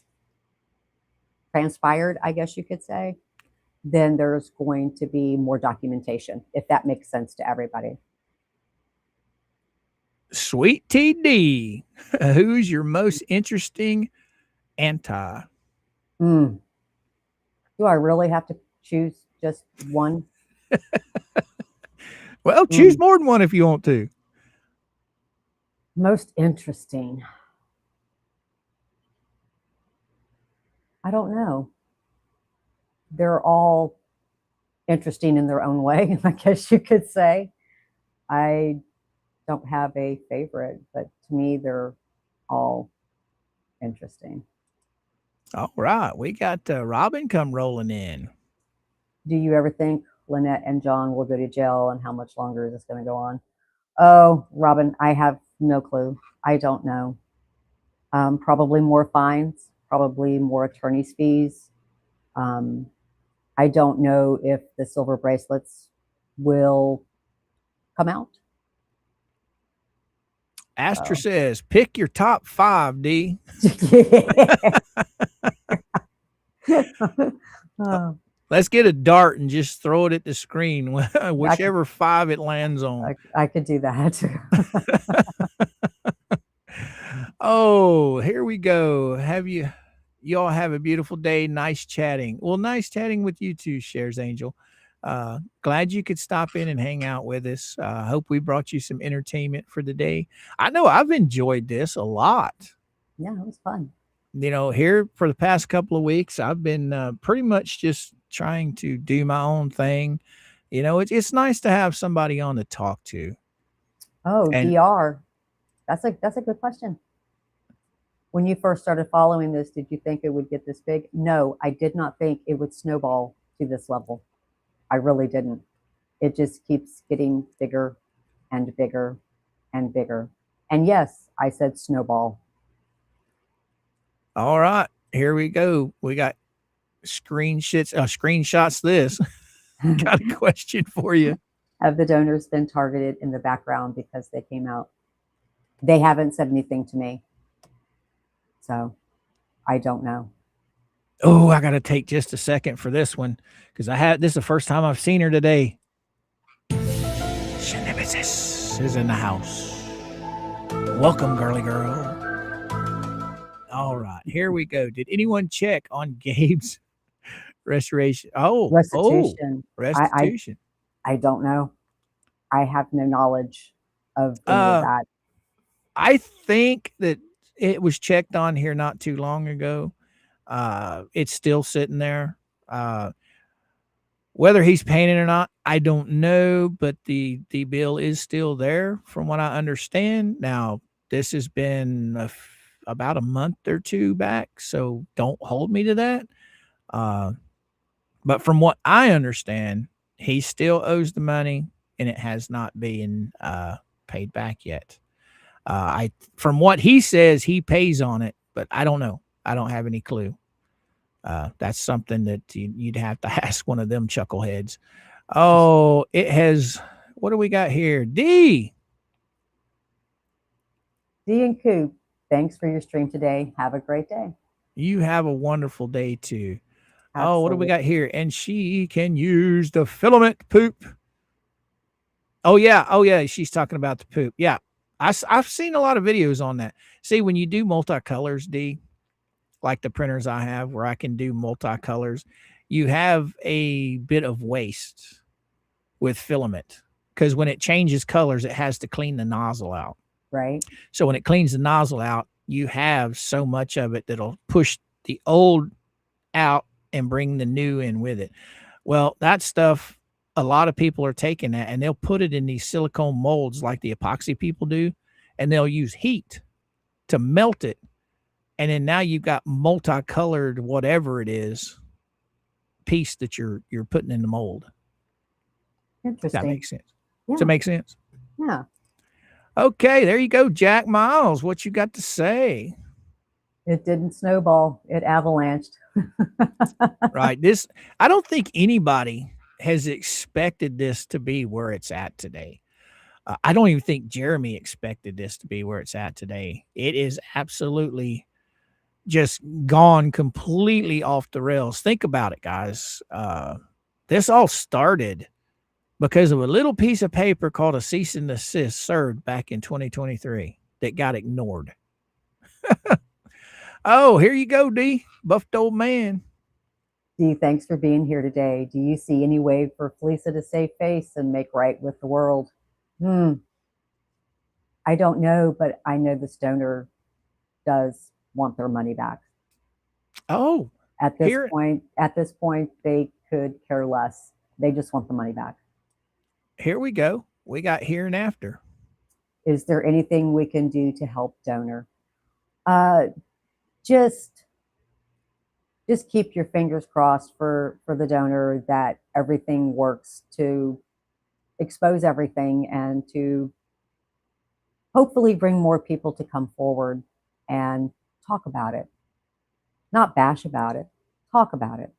transpired, I guess you could say, then there's going to be more documentation, if that makes sense to everybody. Sweet TD, who's your most interesting anti? Do I really have to choose just one? Well, choose more than one if you want to. Most interesting. I don't know. They're all interesting in their own way, I guess you could say. I don't have a favorite, but to me, they're all interesting. All right. We got Robin come rolling in. Do you ever think Lynette and John will go to jail, and how much longer is this going to go on? Oh, Robin, I have no clue. I don't know. Probably more fines, probably more attorney's fees. I don't know if the silver bracelets will come out. Astra says, pick your top 5, D. Let's get a dart and just throw it at the screen, whichever 5 it lands on. I could do that. Oh, here we go. Y'all have a beautiful day. Nice chatting. Well, nice chatting with you too, Shares Angel. Glad you could stop in and hang out with us. Hope we brought you some entertainment for the day. I know I've enjoyed this a lot. Yeah, it was fun. You know, here for the past couple of weeks, I've been pretty much just trying to do my own thing. You know, it's nice to have somebody on to talk to. Oh, and DR. That's a good question. When you first started following this, did you think it would get this big? No, I did not think it would snowball to this level. I really didn't. It just keeps getting bigger and bigger and bigger. And yes, I said snowball. All right, here we go. We got screenshots. This got a question for you. Have the donors been targeted in the background because they came out? They haven't said anything to me, so I don't know. Oh, I got to take just a second for this one because this is the first time I've seen her today. Nemesis is in the house. Welcome, girly girl. All right, here we go. Did anyone check on Gabe's restoration? Restitution. Restitution. I don't know. I have no knowledge of any of that. I think that it was checked on here not too long ago. It's still sitting there. Whether he's paying it or not, I don't know, but the bill is still there from what I understand. Now, this has been about a month or two back, so don't hold me to that. But from what I understand, he still owes the money, and it has not been paid back yet. From what he says, he pays on it, but I don't know. I don't have any clue. That's something that you'd have to ask one of them chuckleheads. Oh, it has. What do we got here? D and Coop, thanks for your stream today. Have a great day. You have a wonderful day too. Absolutely. Oh, what do we got here? And she can use the filament poop. Oh yeah. She's talking about the poop. Yeah, I've seen a lot of videos on that. See, when you do multicolors, D, like the printers I have where I can do multicolors, you have a bit of waste with filament because when it changes colors, it has to clean the nozzle out. Right. So when it cleans the nozzle out, you have so much of it that'll push the old out and bring the new in with it. Well, that stuff, a lot of people are taking that and they'll put it in these silicone molds like the epoxy people do, and they'll use heat to melt it. And then now you've got multicolored, whatever it is, piece that you're putting in the mold. Interesting. That makes sense. Yeah. Does it make sense? Yeah. Okay, there you go, Jack Miles. What you got to say? It didn't snowball. It avalanched. Right. I don't think anybody has expected this to be where it's at today. I don't even think Jeremy expected this to be where it's at today. It is absolutely just gone completely off the rails. Think about it, guys. This all started because of a little piece of paper called a cease and desist served back in 2023 that got ignored. Oh, here you go, D. Buffed old man. D, thanks for being here today. Do you see any way for Lisa to save face and make right with the world? I don't know, but I know this donor does want their money back. Oh, at this point, they could care less. They just want the money back. Here we go. We got here and after. Is there anything we can do to help donor? Just keep your fingers crossed for the donor that everything works to expose everything and to hopefully bring more people to come forward and talk about it. Not bash about it, talk about it.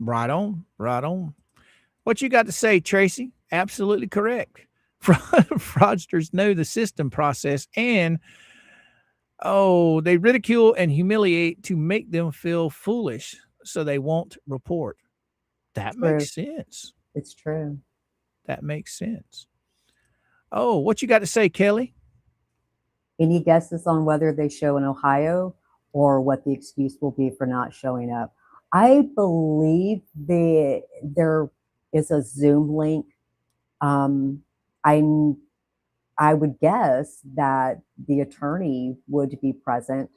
Right on, right on. What you got to say, Tracy? Absolutely correct. Fraudsters know the system process and they ridicule and humiliate to make them feel foolish so they won't report. That makes sense. It's true. That makes sense. Oh, what you got to say, Kelly? Any guesses on whether they show in Ohio or what the excuse will be for not showing up? I believe there is a Zoom link. I would guess that the attorney would be present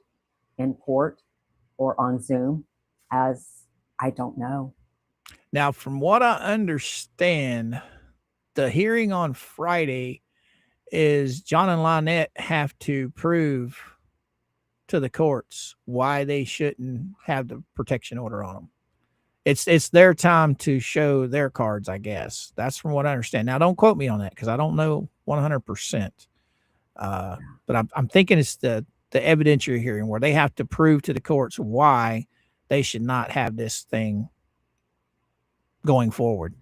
in court or on Zoom, as I don't know. Now, from what I understand, the hearing on Friday is John and Lynette have to prove to the courts why they shouldn't have the protection order on them. It's their time to show their cards, I guess. That's from what I understand. Now, don't quote me on that because I don't know 100%. But I'm thinking it's the the evidentiary hearing where they have to prove to the courts why they should not have this thing going forward.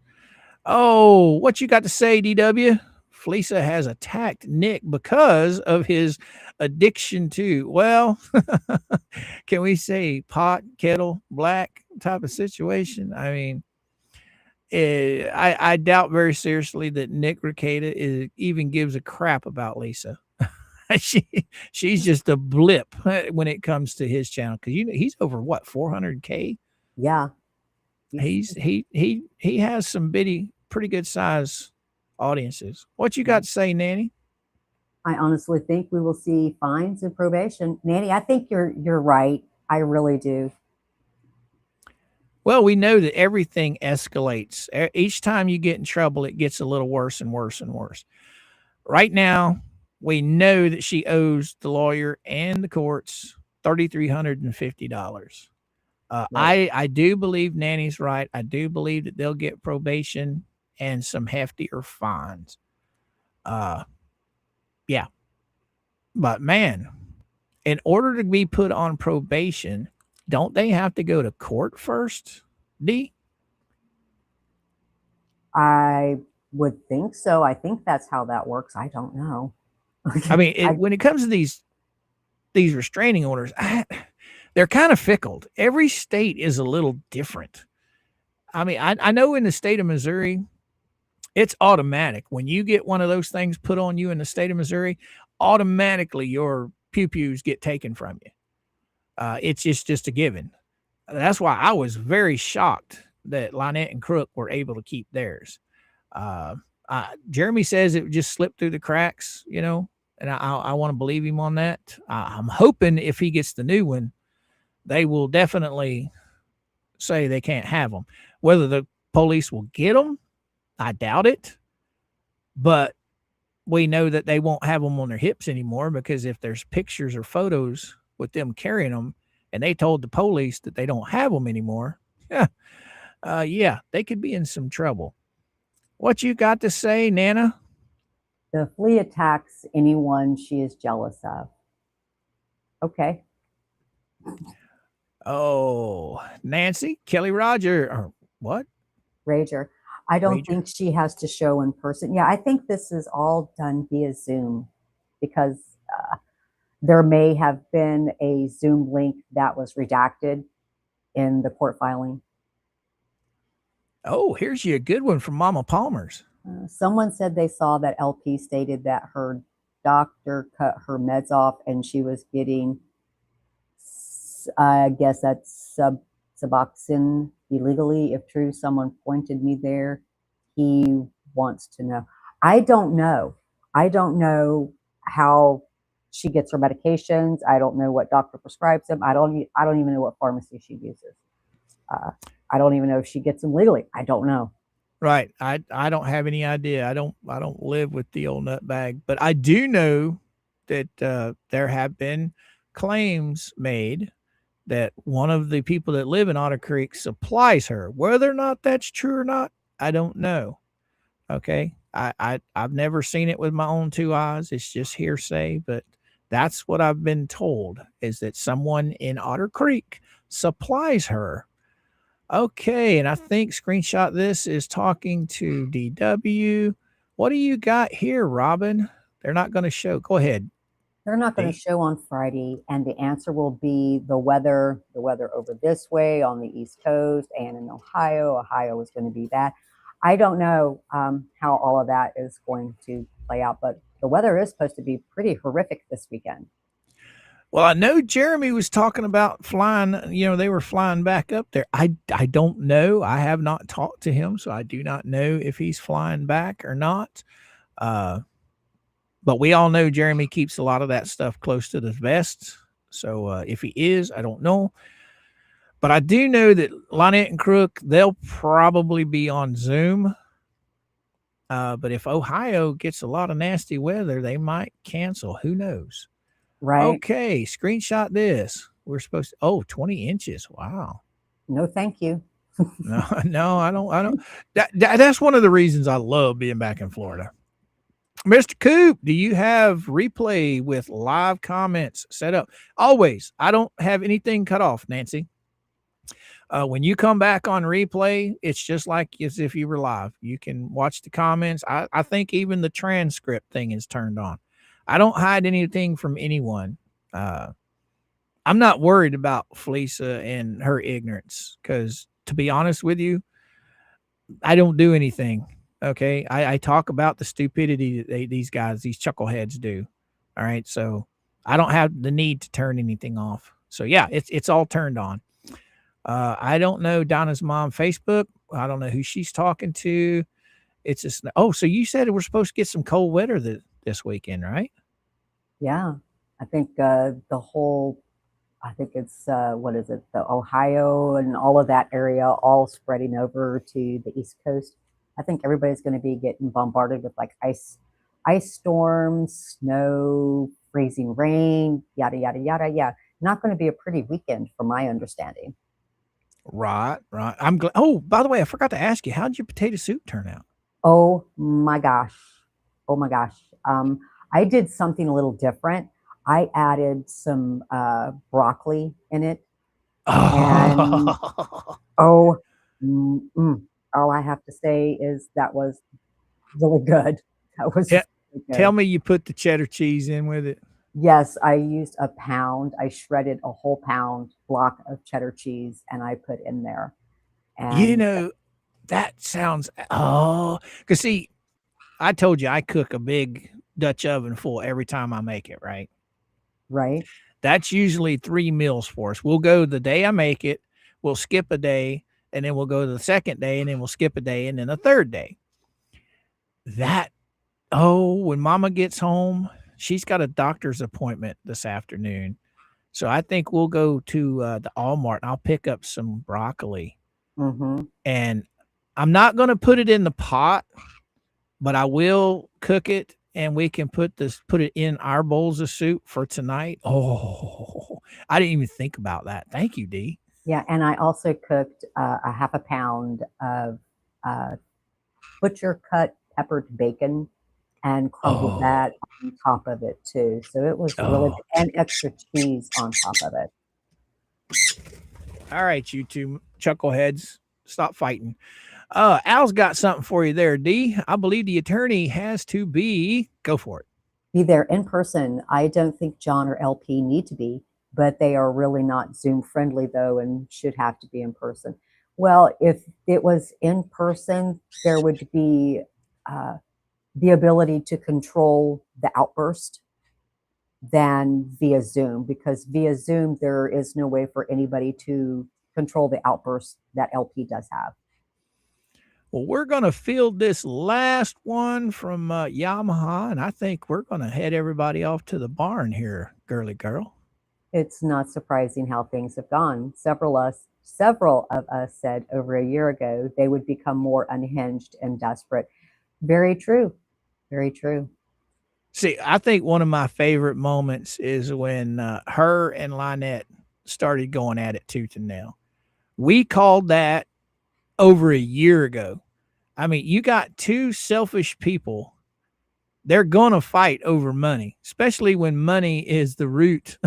Oh, what you got to say, DW? Felisa has attacked Nick because of his addiction to, well, can we say pot, kettle, black type of situation? I mean, I doubt very seriously that Nick Rekieta even gives a crap about Lisa. She's just a blip when it comes to his channel, because he's over what, 400K. Yeah, he has some pretty good size audiences. What you got to say, Nanny? I honestly think we will see fines and probation. Nanny, I think you're right. I really do. Well, we know that everything escalates. Each time you get in trouble, it gets a little worse and worse and worse. Right now, we know that she owes the lawyer and the courts $3,350. Right. I do believe Nanny's right. I do believe that they'll get probation and some heftier fines. Yeah. But man, in order to be put on probation, don't they have to go to court first, D? I would think so. I think that's how that works. I don't know. I mean, when it comes to these restraining orders, they're kind of fickle. Every state is a little different. I mean, I know in the state of Missouri, it's automatic. When you get one of those things put on you in the state of Missouri, automatically your pew-pews get taken from you. It's just a given. That's why I was very shocked that Lynette and Crook were able to keep theirs. Jeremy says it just slipped through the cracks, and I want to believe him on that. I'm hoping if he gets the new one, they will definitely say they can't have them. Whether the police will get them, I doubt it. But we know that they won't have them on their hips anymore, because if there's pictures or photos with them carrying them and they told the police that they don't have them anymore, yeah, they could be in some trouble. What you got to say, Nana? The flea attacks anyone she is jealous of. Okay. Oh, Nancy, Kelly Roger, or what? Rager. I don't think she has to show in person. Yeah, I think this is all done via Zoom, because there may have been a Zoom link that was redacted in the court filing. Oh, here's you a good one from Mama Palmer's. Someone said they saw that LP stated that her doctor cut her meds off and she was getting, I guess that's Suboxone illegally. If true, someone pointed me there. He wants to know. I don't know. I don't know how she gets her medications. I don't know what doctor prescribes them. I don't even know what pharmacy she uses. I don't even know if she gets them legally. I don't know. Right. I don't have any idea. I don't live with the old nut bag, but I do know that there have been claims made that one of the people that live in Otter Creek supplies her. Whether or not that's true or not, I don't know. Okay. I've never seen it with my own two eyes. It's just hearsay, but that's what I've been told, is that someone in Otter Creek supplies her. Okay, and I think screenshot this is talking to DW. What do you got here, Robin? They're not going to show. Go ahead. They're not going to show on Friday, and the answer will be the weather over this way on the East Coast and in Ohio. Ohio is going to be bad. I don't know how all of that is going to play out, but the weather is supposed to be pretty horrific this weekend. Well, I know Jeremy was talking about flying, they were flying back up there. I don't know. I have not talked to him, so I do not know if he's flying back or not. But we all know Jeremy keeps a lot of that stuff close to the vest. So if he is, I don't know. But I do know that Lynette and Crook, they'll probably be on Zoom. But if Ohio gets a lot of nasty weather, they might cancel. Who knows? Right. Okay, screenshot this. We're supposed to, 20 inches. Wow. No, thank you. No, I don't. That's one of the reasons I love being back in Florida. Mr. Coop, do you have replay with live comments set up? Always. I don't have anything cut off, Nancy. When you come back on replay, it's just like as if you were live. You can watch the comments. I think even the transcript thing is turned on. I don't hide anything from anyone. I'm not worried about Felisa and her ignorance because, to be honest with you, I don't do anything. Okay. I talk about the stupidity that these guys, these chuckleheads do. All right. So I don't have the need to turn anything off. So yeah, it's all turned on. I don't know Donna's mom Facebook. I don't know who she's talking to. It's just, oh, so you said we're supposed to get some cold weather this weekend, right? Yeah, I think I think it's what is it, the Ohio and all of that area, all spreading over to the East Coast. I think everybody's going to be getting bombarded with like ice storms, snow, freezing rain, yada yada yada. Yeah, not going to be a pretty weekend, from my understanding. Right. I'm glad. Oh, by the way, I forgot to ask you, how did your potato soup turn out? Oh my gosh. Oh my gosh. I did something a little different. I added some broccoli in it. And oh, all I have to say is that was really good. That was really good. Tell me you put the cheddar cheese in with it. Yes, I used a pound. I shredded a whole pound block of cheddar cheese and I put in there. And that sounds, because see, I told you I cook a big Dutch oven full every time I make it, right? Right. That's usually 3 meals for us. We'll go the day I make it, we'll skip a day, and then we'll go to the second day, and then we'll skip a day, and then the third day. When Mama gets home, she's got a doctor's appointment this afternoon. So I think we'll go to the Walmart and I'll pick up some broccoli. And I'm not going to put it in the pot, but I will cook it and we can put it in our bowls of soup for tonight. Oh, I didn't even think about that. Thank you, Dee. Yeah, and I also cooked a half a pound of butcher cut peppered bacon and crumbled that on top of it too. So it was really good, and extra cheese on top of it. All right, you two chuckleheads, stop fighting. Al's got something for you there, D. I believe the attorney has to go for it. Be there in person. I don't think John or LP need to be, but they are really not Zoom friendly though, and should have to be in person. Well, if it was in person, there would be the ability to control the outburst than via Zoom, because via Zoom, there is no way for anybody to control the outburst that LP does have. Well, we're going to field this last one from Yamaha, and I think we're going to head everybody off to the barn here, girly girl. It's not surprising how things have gone. Several of us said over a year ago they would become more unhinged and desperate. Very true. Very true. See, I think one of my favorite moments is when her and Lynette started going at it tooth and nail. We called that over a year ago. I mean, you got two selfish people. They're going to fight over money, especially when money is the root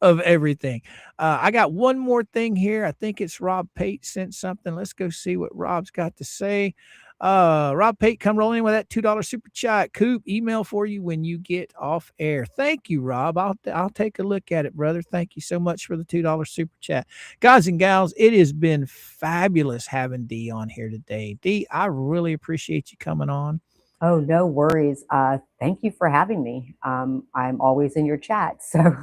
of everything. I got one more thing here. I think it's Rob Pate sent something. Let's go see what Rob's got to say. Rob Pate, come rolling in with that $2 super chat. Coop, email for you when you get off air. Thank you, Rob. I'll take a look at it, brother. Thank you so much for the $2 super chat. Guys and gals, it has been fabulous having Dee on here today. Dee, I really appreciate you coming on. Oh, no worries. Thank you for having me. I'm always in your chat. So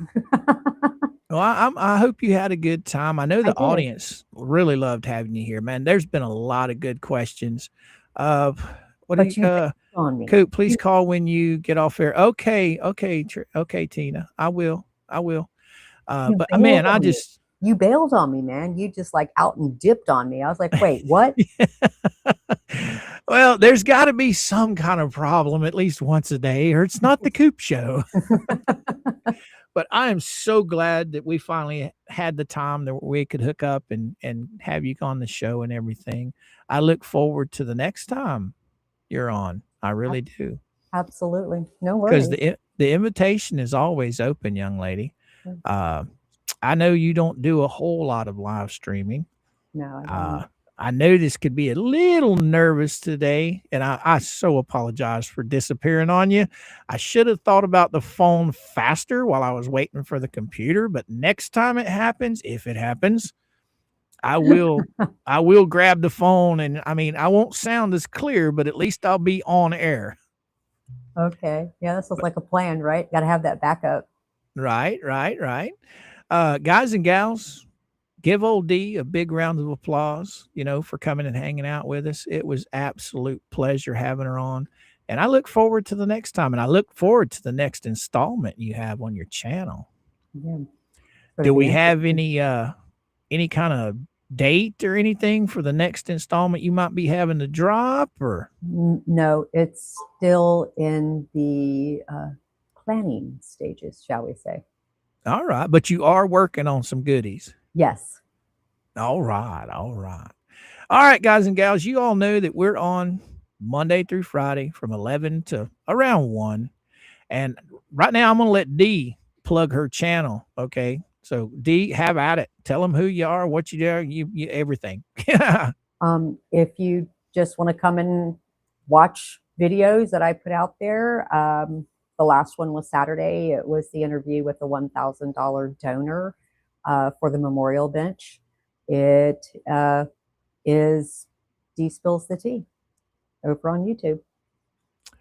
well, I hope you had a good time. I know the audience really loved having you here, man. There's been a lot of good questions. Coop, please call when you get off air. Okay, Tina. I will. But man, you bailed on me, man. You just like out and dipped on me. I was like, wait, what? Well, there's got to be some kind of problem at least once a day, or it's not the Coop show. But I am so glad that we finally had the time that we could hook up and have you on the show and everything. I look forward to the next time you're on. I really do. Absolutely. No because worries. the invitation is always open, young lady. Mm. I know you don't do a whole lot of live streaming. No, I Uh, don't. I know this could be a little nervous today, and I so apologize for disappearing on you. I should have thought about the phone faster while I was waiting for the computer, but next time it happens, if it happens, I will grab the phone, and I mean, I won't sound as clear, but at least I'll be on air. Okay. Yeah, this was like a plan, right? Got to have that backup. Right. Guys and gals, give old D a big round of applause, for coming and hanging out with us. It was absolute pleasure having her on. And I look forward to the next time. And I look forward to the next installment you have on your channel. Yeah. Do we have any kind of date or anything for the next installment you might be having to drop, or? No, it's still in the planning stages, shall we say. All right. But you are working on some goodies. Yes. All right. All right, guys and gals, you all know that we're on Monday through Friday from 11 to around 1. And right now I'm going to let Dee plug her channel. Okay. So Dee, have at it. Tell them who you are, what you do, you everything. If you just want to come and watch videos that I put out there, the last one was Saturday. It was the interview with the $1,000 donor for the memorial bench. It is Dee Spills the Tea over on YouTube.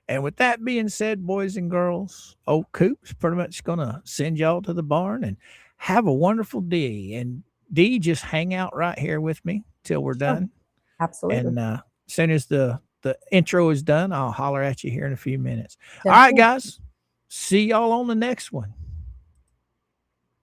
And with that being said, boys and girls, old Coop's pretty much going to send y'all to the barn and have a wonderful day. And Dee, just hang out right here with me till we're done. Absolutely. And as soon as the intro is done, I'll holler at you here in a few minutes. All right, guys. See y'all on the next one.